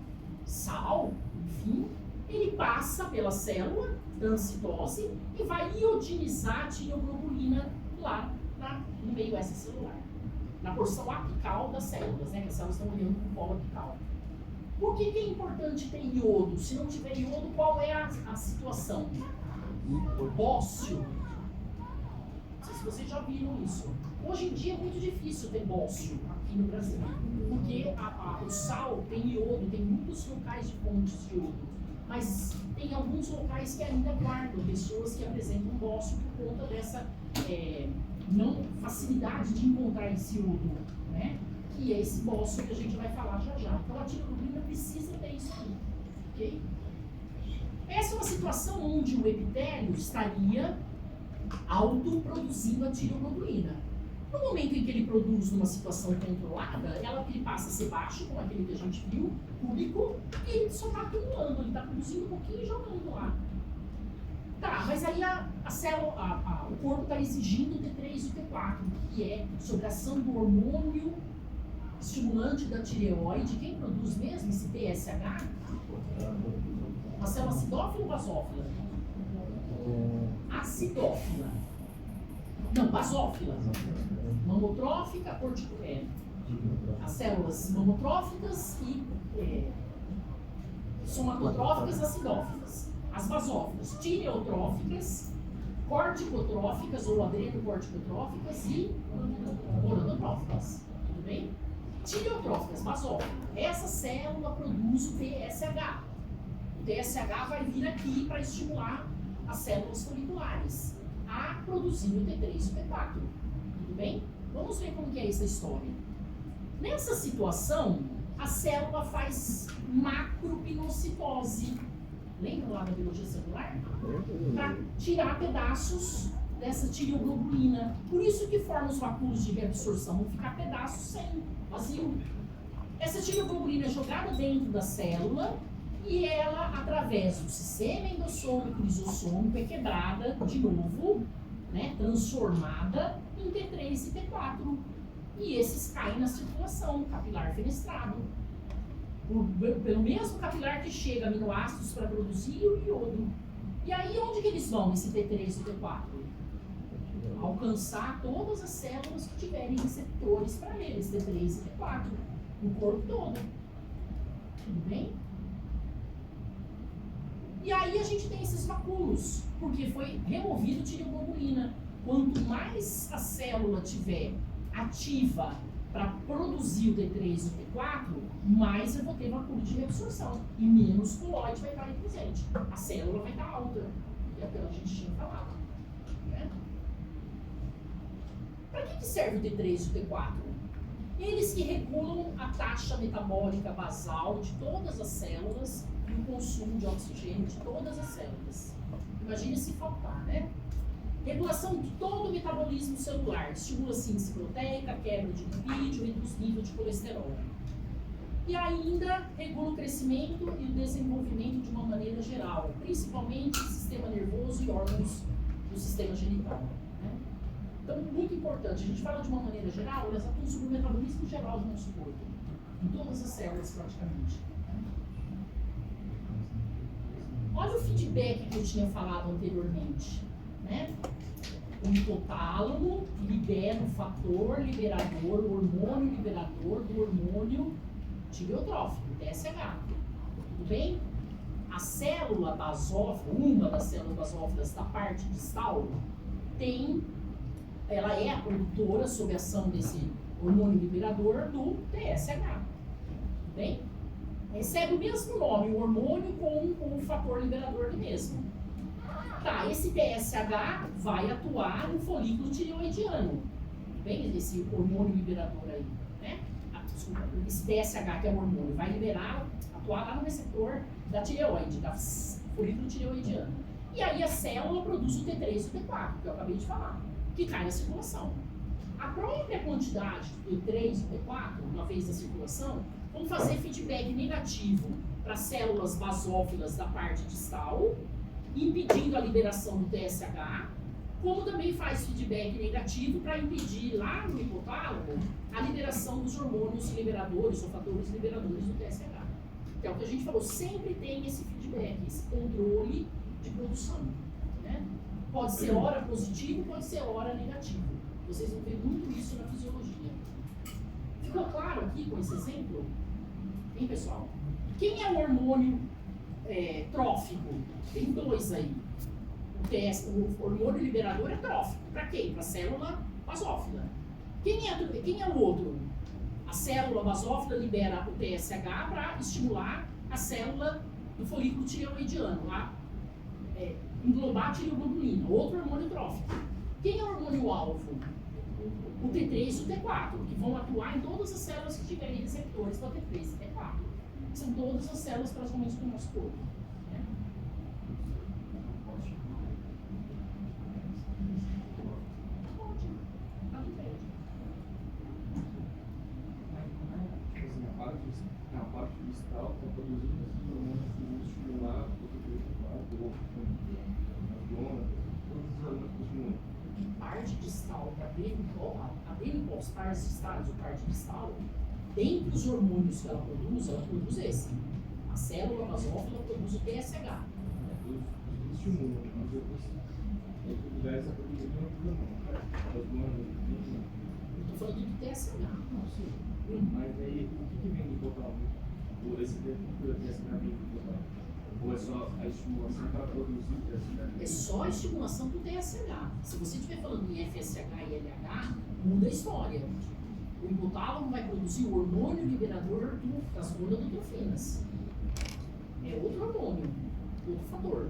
Sal, enfim. Ele passa pela célula, transcitose, e vai iodinizar a tireoglobulina lá no meio extracelular. Na porção apical das células, né? Que as células estão olhando para o polo apical. Por que é importante ter iodo? Se não tiver iodo, qual é a situação? Bócio. Não sei se vocês já viram isso. Hoje em dia é muito difícil ter bócio aqui no Brasil. Porque o sal tem iodo, tem muitos locais de fontes de iodo. Mas tem alguns locais que ainda guardam pessoas que apresentam bócio por conta dessa não facilidade de encontrar esse iodo, né? Que é esse bócio que a gente vai falar já já. Então a tireoglobulina precisa ter isso aí, ok? Essa é uma situação onde o epitélio estaria autoproduzindo a tireoglobulina. No momento em que ele produz numa situação controlada, ele passa a ser baixo, como aquele que a gente viu, cúbico, e ele só está acumulando, ele está produzindo um pouquinho e jogando lá. Tá, mas aí o corpo está exigindo o T3 e o T4, que é sobre a ação do hormônio estimulante da tireoide. Quem produz mesmo esse TSH? Uma célula acidófila ou basófila? Acidófila. Não, basófila. Mamotrófica, as células mamotróficas e somatotróficas acidófilas. As basófilas, tireotróficas, corticotróficas ou adrenocorticotróficas e moronotróficas. Tudo bem? Tireotróficas, basófila. Essa célula produz o TSH. O TSH vai vir aqui para estimular as células foliculares a produzir o T3 e o T4. Tudo bem? Vamos ver como que é essa história. Nessa situação, a célula faz macropinocitose. Lembra lá da biologia celular? Para tirar pedaços dessa tireoglobulina. Por isso que forma os vacúolos de reabsorção, vão ficar pedaços sem vazio. Essa tireoglobulina é jogada dentro da célula e ela, através do sistema endossômico lisossômico, é quebrada de novo, né, transformada em T3 e T4. E esses caem na circulação capilar fenestrado. Pelo mesmo capilar que chega aminoácidos para produzir o iodo. E aí onde que eles vão, esse T3 e T4? Alcançar todas as células que tiverem receptores para eles, T3 e T4, no corpo todo. Tudo bem? E aí a gente tem esses vacúolos, porque foi removido tireoglobulina. Quanto mais a célula tiver ativa para produzir o T3 e o T4, mais eu vou ter vacúolo de reabsorção e menos coloide vai estar aí presente. A célula vai estar alta, que é o que a gente tinha falado. Né? Para que serve o T3 e o T4? Eles que regulam a taxa metabólica basal de todas as células e o consumo de oxigênio de todas as células. Imagine se faltar, né? Regulação de todo o metabolismo celular, estimula a síntese proteica, quebra de lipídio, reduz o nível de colesterol. E ainda regula o crescimento e o desenvolvimento de uma maneira geral, principalmente do sistema nervoso e órgãos do sistema genital. Né? Então, muito importante, a gente fala de uma maneira geral, elas atuam sobre o metabolismo geral do nosso corpo, em todas as células praticamente. Olha o feedback que eu tinha falado anteriormente. Né? O hipotálamo libera o fator liberador, o hormônio liberador do hormônio tireotrófico, TSH. Tudo bem? A célula basófila, uma das células basófilas da parte distal, ela é a produtora, sob a ação desse hormônio liberador, do TSH. Tudo bem? Recebe o mesmo nome, o hormônio com o fator liberador do mesmo. Tá, esse TSH vai atuar no folículo tireoidiano. Bem, esse hormônio liberador aí, né? Desculpa, esse TSH, que é o hormônio, vai atuar lá no receptor da tireoide, da folículo tireoidiano. E aí a célula produz o T3 e o T4, que eu acabei de falar, que cai na circulação. A própria quantidade do T3 e do T4, uma vez na circulação, vão fazer feedback negativo para células basófilas da parte distal, impedindo a liberação do TSH, como também faz feedback negativo para impedir lá no hipotálamo a liberação dos hormônios liberadores ou fatores liberadores do TSH. Que é o que a gente falou, sempre tem esse feedback, esse controle de produção. Né? Pode ser hora positivo, pode ser hora negativo. Vocês vão ver muito isso na fisiologia. Ficou claro aqui com esse exemplo? Hein, pessoal? Quem é o hormônio trófico? Tem dois aí. O hormônio liberador é trófico. Para quem? Para a célula basófila. Quem é o outro? A célula basófila libera o TSH para estimular a célula do folículo tireoidiano, lá, englobar a tireoglobulina, outro hormônio trófico. Quem é o hormônio-alvo? O T3 e o T4, que vão atuar em todas as células que tiverem receptores para T3 e T4. São todas as células praticamente do nosso corpo. Né? Pode. Tá tudo bem. distal está produzindo esses hormônios que vão estimular o TTR4, ou a dona, todos os hormônios que estimulam. Parte distal da adenipols, pares distais ou parte distal, dentre os hormônios que ela produz esse. A célula basófila produz o TSH. Os estimulam, mas outros lugares a produzir não ajuda não. As donas, Eu estou falando do TSH. não, sim. Mas aí, o que vem do hipotálamo? Ou esse TSH vem do hipotálamo? Ou é só a estimulação para produzir o TSH? É só a estimulação do TSH. Se você estiver falando em FSH e LH, muda a história. O hipotálamo vai produzir o hormônio liberador das gonadotrofinas. É outro hormônio, outro fator.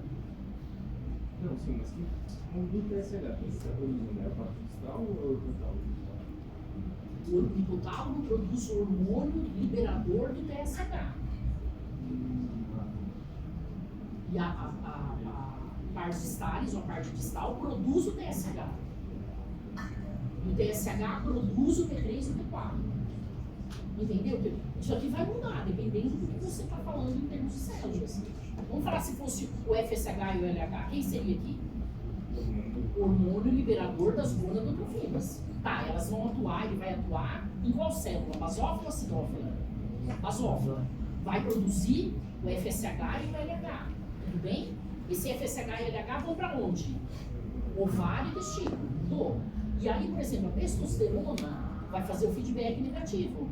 Não, sim, mas do TSH, quem está produzindo? É a parte distal ou é o hipotálamo? O hipotálamo produz o hormônio liberador do TSH. E a parte distalis, ou a parte distal, produz o TSH. E o TSH produz o T3 e o T4. Entendeu? Isso aqui vai mudar, dependendo do que você está falando em termos de células. Vamos falar se fosse o FSH e o LH. Quem seria aqui? O hormônio liberador das gonadotrofinas. Tá, elas vão atuar, ele vai atuar em qual célula? Basófila ou acidófila? Basófila. Vai produzir o FSH e o LH. Tudo bem? Esse FSH e LH vão para onde? Ovário e testículo. E aí, por exemplo, a testosterona vai fazer o feedback negativo.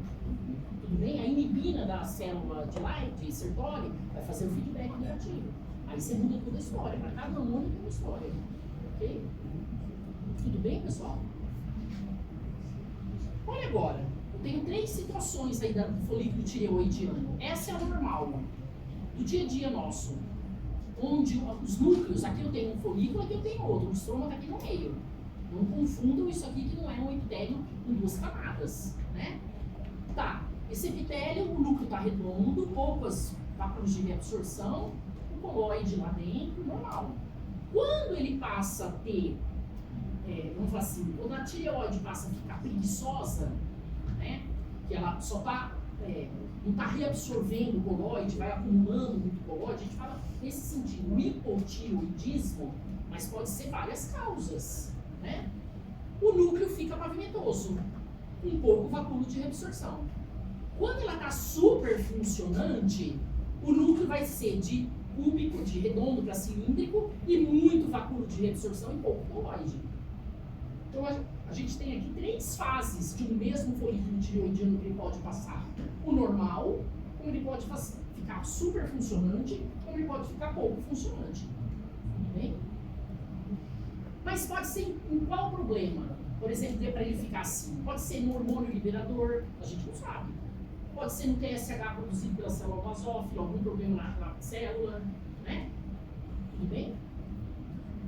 Tudo bem? A inibina da célula de Leydig, Sertoli, vai fazer o feedback negativo. Aí você muda toda a história. Para cada hormônio tem uma história. Ok? Tudo bem, pessoal? Olha agora. Eu tenho 3 situações aí do folículo tireoidiano. Essa é a normal, do dia a dia nosso. Onde os núcleos, aqui eu tenho um folículo, aqui eu tenho outro. O estroma está aqui no meio. Não confundam isso aqui que não é um epitélio com 2 camadas, né? Tá, esse epitélio, o núcleo está redondo, poucas vacunas de reabsorção, o coloide lá dentro, normal. Quando ele passa a ter, vamos falar assim, quando a tireoide passa a ficar preguiçosa, né? Que ela só está, não está reabsorvendo o coloide, vai acumulando muito coloide, a gente fala nesse sentido, o hipotireoidismo, mas pode ser várias causas. Né? O núcleo fica pavimentoso, com pouco vacúolo de reabsorção. Quando ela está super funcionante, o núcleo vai ser de cúbico, de redondo para cilíndrico, e muito vacúolo de reabsorção e pouco coloide. Então a gente tem aqui 3 fases de um mesmo folículo tireoidiano que ele pode passar. O normal, como ele pode ficar super funcionante, como ele pode ficar pouco funcionante. Tudo bem? Mas pode ser em qual problema? Por exemplo, para ele ficar assim. Pode ser no hormônio liberador, a gente não sabe. Pode ser no TSH produzido pela célula basófila, algum problema na célula, né? Tudo bem?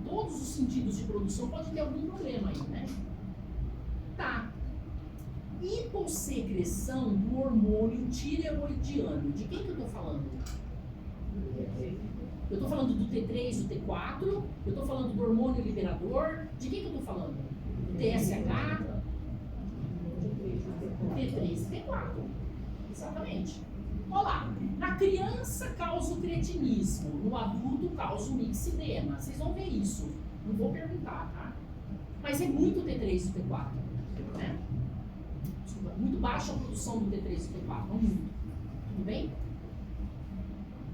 Todos os sentidos de produção podem ter algum problema aí, né? Tá. Hipossecreção do hormônio tireoidiano. De quem que eu estou falando? Eu estou falando do T3, do T4, eu estou falando do hormônio liberador. De quem que eu estou falando? Do TSH, T3 e T4. Exatamente. Olha lá, na criança causa o cretinismo, no adulto causa o mixedema. Vocês vão ver isso. Não vou perguntar, tá? Mas é muito T3 e T4, né? Desculpa, muito baixa a produção do T3 e T4, não muito. Tudo bem?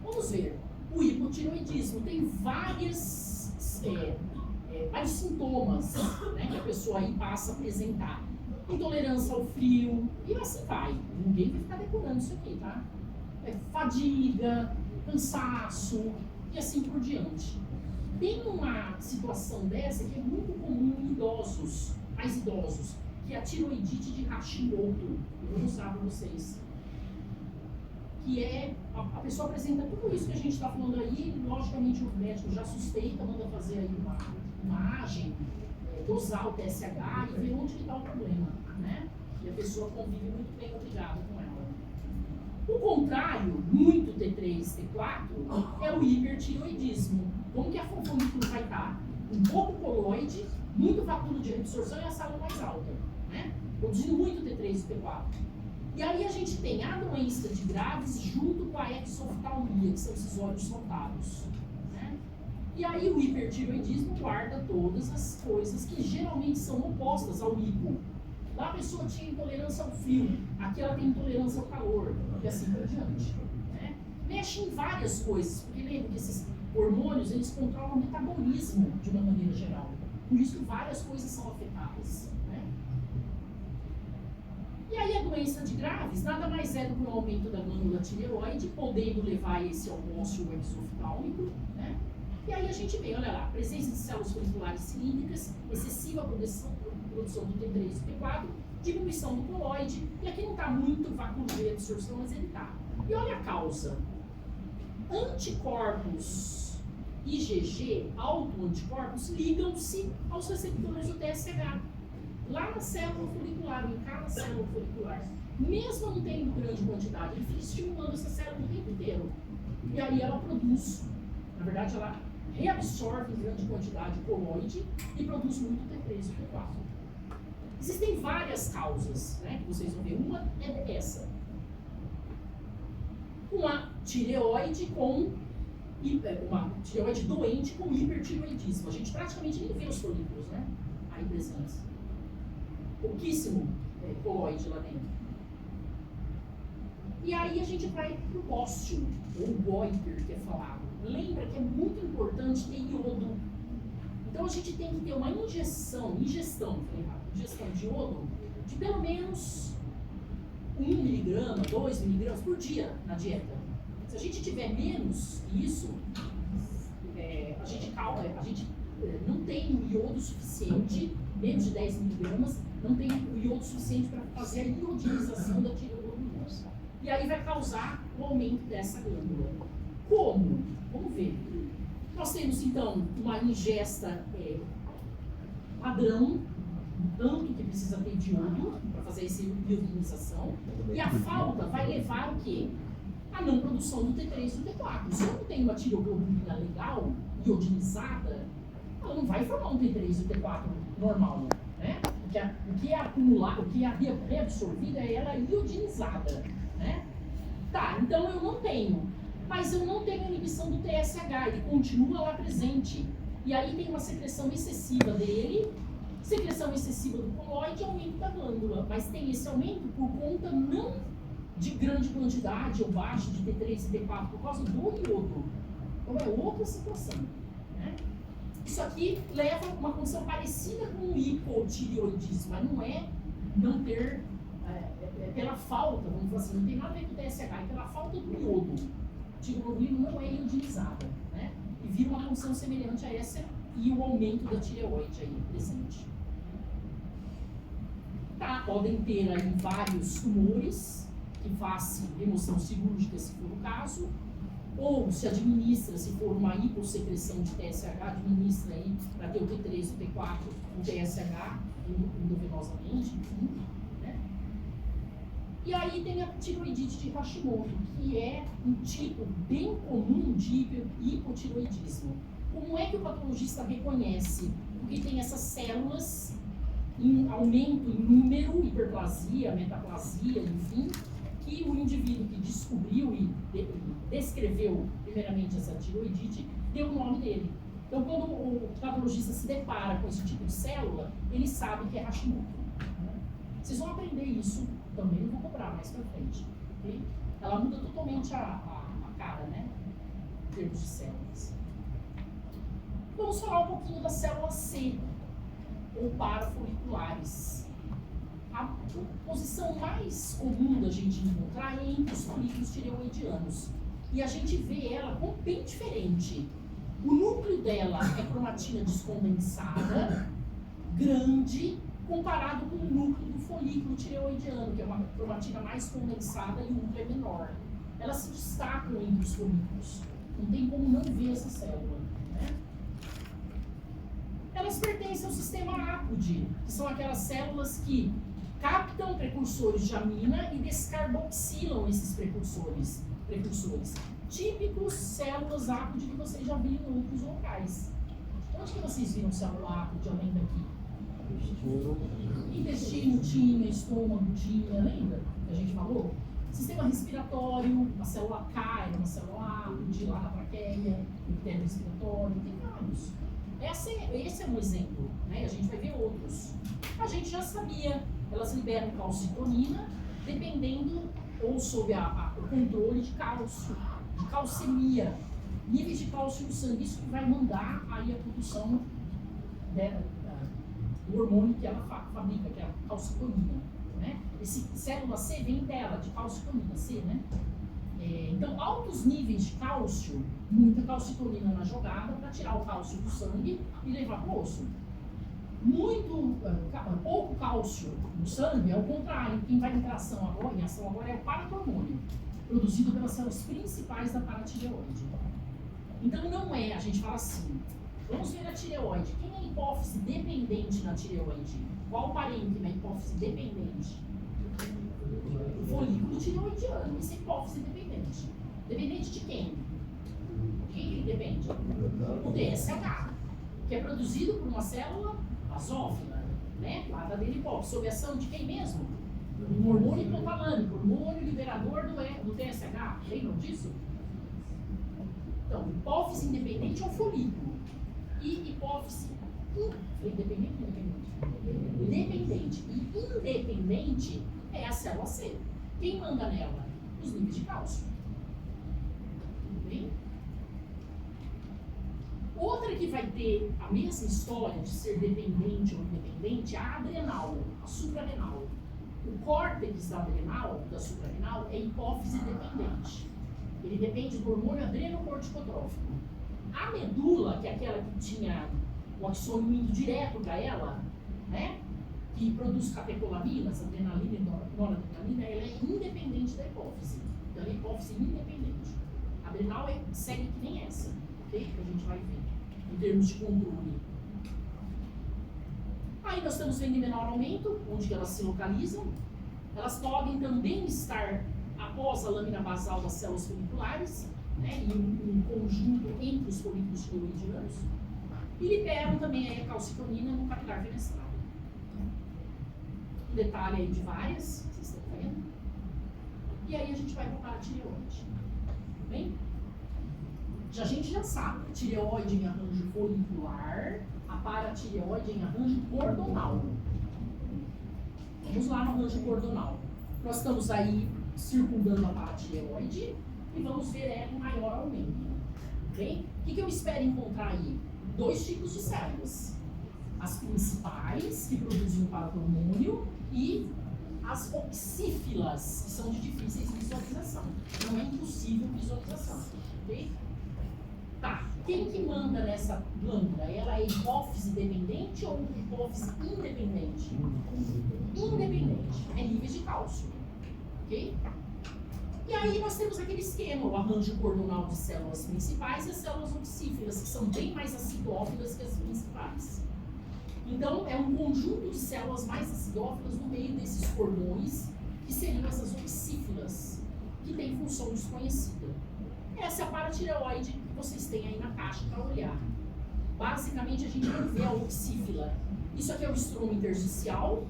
Vamos ver. O hipotireoidismo tem vários sintomas, né, que a pessoa aí passa a apresentar. Intolerância ao frio, e assim vai. Ninguém vai ficar decorando isso aqui, tá? Fadiga, cansaço, e assim por diante. Tem uma situação dessa que é muito comum em idosos, mais idosos, que é a tiroidite de Hashimoto. Eu vou mostrar para vocês. Que é, a pessoa apresenta tudo isso que a gente está falando aí, logicamente o médico já suspeita, manda fazer aí uma imagem, dosar o TSH e ver onde está o problema, né? E a pessoa convive muito bem, obrigada com ela. O contrário, muito T3, T4, é o hipertireoidismo. Como que a folículo vai estar? Um pouco coloide, muito vacúolo de reabsorção e a sala mais alta, né? Produzindo muito T3 e T4. E aí a gente tem a doença de Graves junto com a exoftalmia, que são esses olhos soltados. Né? E aí o hipertireoidismo guarda todas as coisas que geralmente são opostas ao hipo. Lá a pessoa tinha intolerância ao frio, aqui ela tem intolerância ao calor, e assim por diante. Né? Mexe em várias coisas, porque lembra que esses hormônios, eles controlam o metabolismo de uma maneira geral. Por isso que várias coisas são afetadas. Né? E aí a doença de Graves nada mais é do que um aumento da glândula tireoide, podendo levar esse ao ósseo exoftálmico. Né? E aí a gente vê, olha lá, presença de células foliculares cilíndricas, excessiva produção do T3 e T4, diminuição do coloide, e aqui não está muito vácuo de absorção, mas ele está. E olha a causa. Anticorpos IgG, autoanticorpos, ligam-se aos receptores do TSH. Lá na célula folicular, em cada célula folicular. Mesmo não tendo grande quantidade, ele fica estimulando essa célula o tempo inteiro. E aí ela produz, na verdade ela reabsorve em grande quantidade o coloide e produz muito T3 e T4. Existem várias causas, né, que vocês vão ver. Uma é essa. Uma tireoide uma tireoide doente com hipertireoidismo. A gente praticamente nem vê os folículos, né, aí presentes. Pouquíssimo coloide lá dentro. E aí a gente vai para o ósseo, ou goiter, que é falado. Lembra que é muito importante ter iodo. Então a gente tem que ter uma ingestão de iodo de pelo menos 1 miligrama, 2 miligramas por dia na dieta. Se a gente tiver menos isso, a gente não tem o iodo suficiente, menos de 10 miligramas, não tem o iodo suficiente para fazer a iodinização da tireoglobulina. E aí vai causar o aumento dessa glândula. Como? Vamos ver. Nós temos então uma ingesta padrão, tanto que precisa ter de iodo para fazer essa iodinização, e a falta vai levar o quê? A não produção do T3 e do T4. Se eu não tenho uma tireoglobulina legal, iodinizada, ela não vai formar um T3 e um T4 normal, né? O que é acumulado, o que é reabsorvido é ela iodinizada, né? Tá, então eu não tenho, mas eu não tenho inibição do TSH, ele continua lá presente. E aí tem uma secreção excessiva dele, secreção excessiva do coloide e aumento da glândula. Mas tem esse aumento por conta não de grande quantidade ou baixa de T3 e T4, por causa do iodo. Então é outra situação. Né? Isso aqui leva a uma condição parecida com o hipotireoidismo, mas não é não ter, pela falta, vamos falar assim, não tem nada a ver com o TSH, é pela falta do iodo. A tireoglobulina não é iodinizada, né? E vira uma condição semelhante a essa e o aumento da tireoide aí presente. Tá, podem ter aí vários tumores que façam remoção cirúrgica, se for o caso, ou se administra, se for uma hipossecreção de TSH, administra aí para ter o T3 e o T4, o TSH, endovenosamente, enfim, né? E aí tem a tireoidite de Hashimoto, que é um tipo bem comum de hipotireoidismo. Como é que o patologista reconhece? Porque tem essas células em aumento em número, hiperplasia, metaplasia, enfim, que o indivíduo que descobriu e descreveu primeiramente essa tireoidite deu o nome dele. Então, quando o patologista se depara com esse tipo de célula, ele sabe que é Hashimoto. Vocês vão aprender isso também, não vou cobrar mais pra frente. Okay? Ela muda totalmente a cara, né? Em termos de células. Vamos falar um pouquinho da célula C, ou parafoliculares. A posição mais comum da gente encontrar é entre os folículos tireoidianos. E a gente vê ela como bem diferente. O núcleo dela é cromatina descondensada, grande, comparado com o núcleo do folículo tireoidiano, que é uma cromatina mais condensada e o núcleo é menor. Elas se destacam entre os folículos. Não tem como não ver essa célula, né? Elas pertencem ao sistema APOD, que são aquelas células que captam precursores de amina e descarboxilam esses precursores. Típicos células APOD que vocês já viram em outros locais. Onde que vocês viram célula APOD além daqui? Intestino tinha, estômago tinha, lembra que a gente falou? Sistema respiratório, a célula K era uma célula A, de lá na traqueia, epitélio respiratório, tem vários. Esse é um exemplo, né? A gente vai ver outros. A gente já sabia, elas liberam calcitonina, dependendo ou sob o controle de cálcio, de calcemia, níveis de cálcio no sangue, isso que vai mandar aí a produção do hormônio que ela fabrica, que é a calcitonina, né? Esse célula C vem dela, de calcitonina, C, né? Então, altos níveis de cálcio, muita calcitonina na jogada para tirar o cálcio do sangue e levar para o osso. Pouco cálcio no sangue é o contrário. Quem vai em ação agora é o paratormônio, produzido pelas células principais da paratireoide. Então não é, a gente fala assim, vamos ver a tireoide. Quem é hipófise dependente na tireoide? Qual parente na hipófise dependente? O folículo tireoidiano, esse é hipófise dependente. Dependente de quem? De quem ele depende? O TSH, que é produzido por uma célula basófila, né? Lá da hipófise, sob ação de quem mesmo? Um hormônio hipotalâmico, hormônio liberador do TSH. Lembram disso? Então, hipófise independente é o folículo. E hipófise independente. Dependente. E independente é a célula C. Quem manda nela? Os níveis de cálcio. Tudo bem? Outra que vai ter a mesma história de ser dependente ou independente é a adrenal, a suprarrenal. O córtex da adrenal, da suprarrenal, é hipófise dependente. Ele depende do hormônio adrenocorticotrófico. A medula, que é aquela que tinha o axônio indo direto para ela, né, que produz catecolaminas, adrenalina e noradrenalina, ela é independente da hipófise. Então, ela é hipófise independente. A adrenal segue que nem essa, ok? Que a gente vai ver, em termos de controle. Aí nós estamos vendo em menor aumento, onde elas se localizam. Elas podem também estar após a lâmina basal das células foliculares, né, em um conjunto entre os folículos tireoidianos, e liberam também a calcitonina no capilar fenestrado. Um detalhe aí de várias, vocês estão vendo? E aí a gente vai para o paratireoide. Tudo bem? A gente já sabe, tireoide em arranjo folicular, a paratireoide em arranjo cordonal. Vamos lá no arranjo cordonal. Nós estamos aí circundando a paratireoide e vamos ver ela em maior aumento. Okay? O que eu espero encontrar aí? Dois tipos de células. As principais, que produzem o paratormônio, e as oxífilas, que são de difíceis visualização. Não é impossível visualização. Ok? Tá. Quem que manda nessa glândula? Ela é hipófise dependente ou hipófise independente? Independente. É níveis de cálcio. Ok? E aí nós temos aquele esquema, o arranjo cordonal de células principais e as células oxífilas, que são bem mais acidófilas que as principais. Então, é um conjunto de células mais acidófilas no meio desses cordões, que seriam essas oxífilas, que têm função desconhecida. Essa é a paratireoide que vocês têm aí na caixa para olhar. Basicamente, a gente vai ver a oxífila. Isso aqui é o estromo intersticial,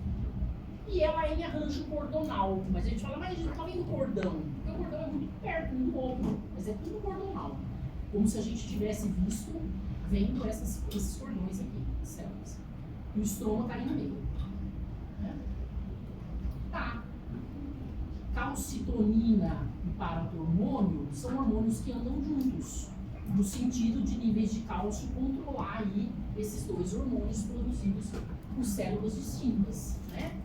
e ela é em arranjo cordonal. Mas a gente fala, mas a gente não está vendo cordão. Porque o cordão é muito perto um do outro, mas é tudo cordonal. Como se a gente tivesse visto, vendo esses cordões aqui, células. E o estromo está aí no meio. Né? Tá. Calcitonina e paratormônio são hormônios que andam juntos, no sentido de níveis de cálcio controlar aí esses dois hormônios produzidos por células distintas, né?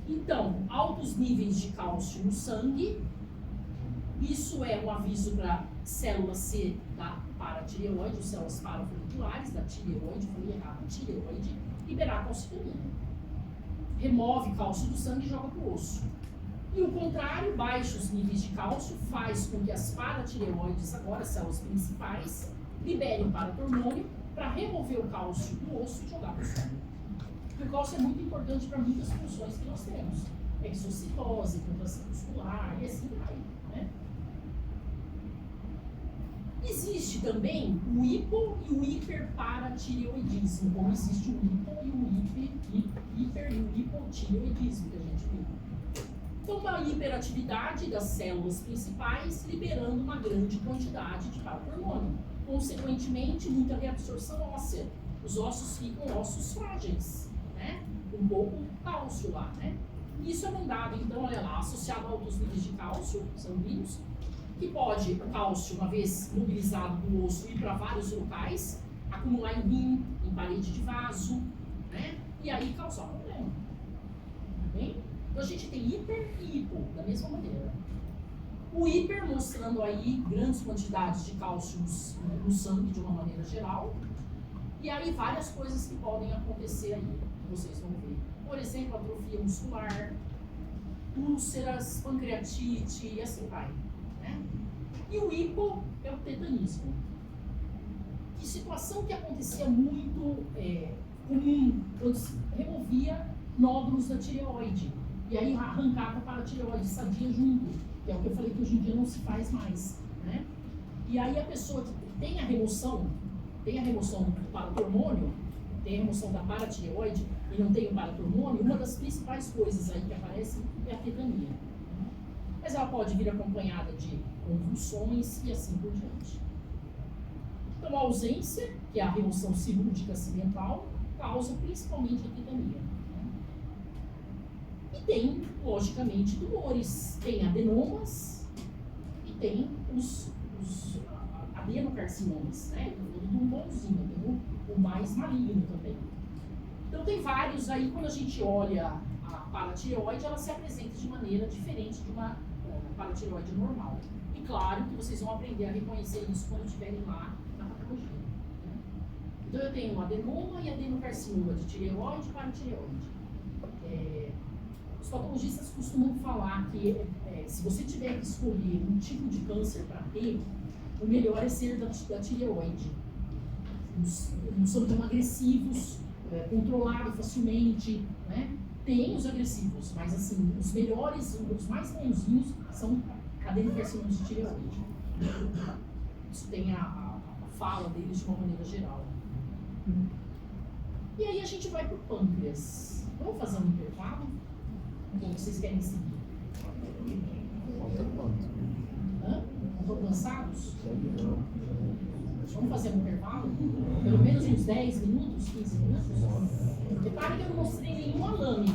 Então, altos níveis de cálcio no sangue, isso é um aviso para célula C da paratireoide, ou células parafoliculares da tireoide, falei errado, tireoide, liberar calcitonina. Remove cálcio do sangue e joga para o osso. E o contrário, baixos níveis de cálcio faz com que as paratireoides, agora células principais, liberem o paratormônio para remover o cálcio do osso e jogar para o sangue. Porque o cálcio é muito importante para muitas funções que nós temos. Exocitose, contração muscular e assim vai. Né? Existe também o hipo e o hiperparatireoidismo, como existe o hipo e o hiper e o hipotireoidismo que a gente viu. Então, uma hiperatividade das células principais liberando uma grande quantidade de paratormônio. Consequentemente, muita reabsorção óssea. Os ossos ficam ossos frágeis, né? Um pouco cálcio lá, né? Isso é mandado, então, olha lá, associado a altos níveis de cálcio sanguíneos, que pode, o cálcio, uma vez mobilizado do osso, ir para vários locais, acumular em rim, em parede de vaso, né? E aí causar problema. Tá bem? Então a gente tem hiper e hipo, da mesma maneira. O hiper mostrando aí grandes quantidades de cálcio no sangue, de uma maneira geral. E aí várias coisas que podem acontecer aí, que vocês vão ver. Por exemplo, atrofia muscular, úlceras, pancreatite e assim vai. Né? E o hipo é o tetanismo. Que situação que acontecia muito comum, quando se removia nódulos da tireoide. E aí arrancava para a tireoide, sadia junto, que é o que eu falei que hoje em dia não se faz mais. Né? E aí a pessoa que tem a remoção do paratormônio, tem a remoção da paratireoide e não tem o paratormônio, uma das principais coisas aí que aparece é a tetania. Mas ela pode vir acompanhada de convulsões e assim por diante. Então a ausência, que é a remoção cirúrgica acidental, causa principalmente a tetania. E tem, logicamente, tumores. Tem adenomas e tem os adenocarcinomas, né? Um bonzinho, tem o mais maligno também. Então tem vários aí, quando a gente olha a paratireoide, ela se apresenta de maneira diferente de uma paratireoide normal. E claro que vocês vão aprender a reconhecer isso quando estiverem lá na patologia. Né? Então eu tenho adenoma e adenocarcinoma de tireoide e paratireoide. Os patologistas costumam falar que se você tiver que escolher um tipo de câncer para ter, o melhor é ser da tireoide. Não são tão agressivos, controlado facilmente, né? Tem os agressivos, mas assim, os melhores, os mais bonzinhos são adenocarcinomas de tireoide. Isso tem a fala deles de uma maneira geral. E aí a gente vai para o pâncreas. Vamos fazer um intervalo? Ou vocês querem seguir? Estão cansados? Vamos fazer um intervalo? Pelo menos uns 10 minutos, 15 minutos? Repare que eu não mostrei nenhuma lâmina.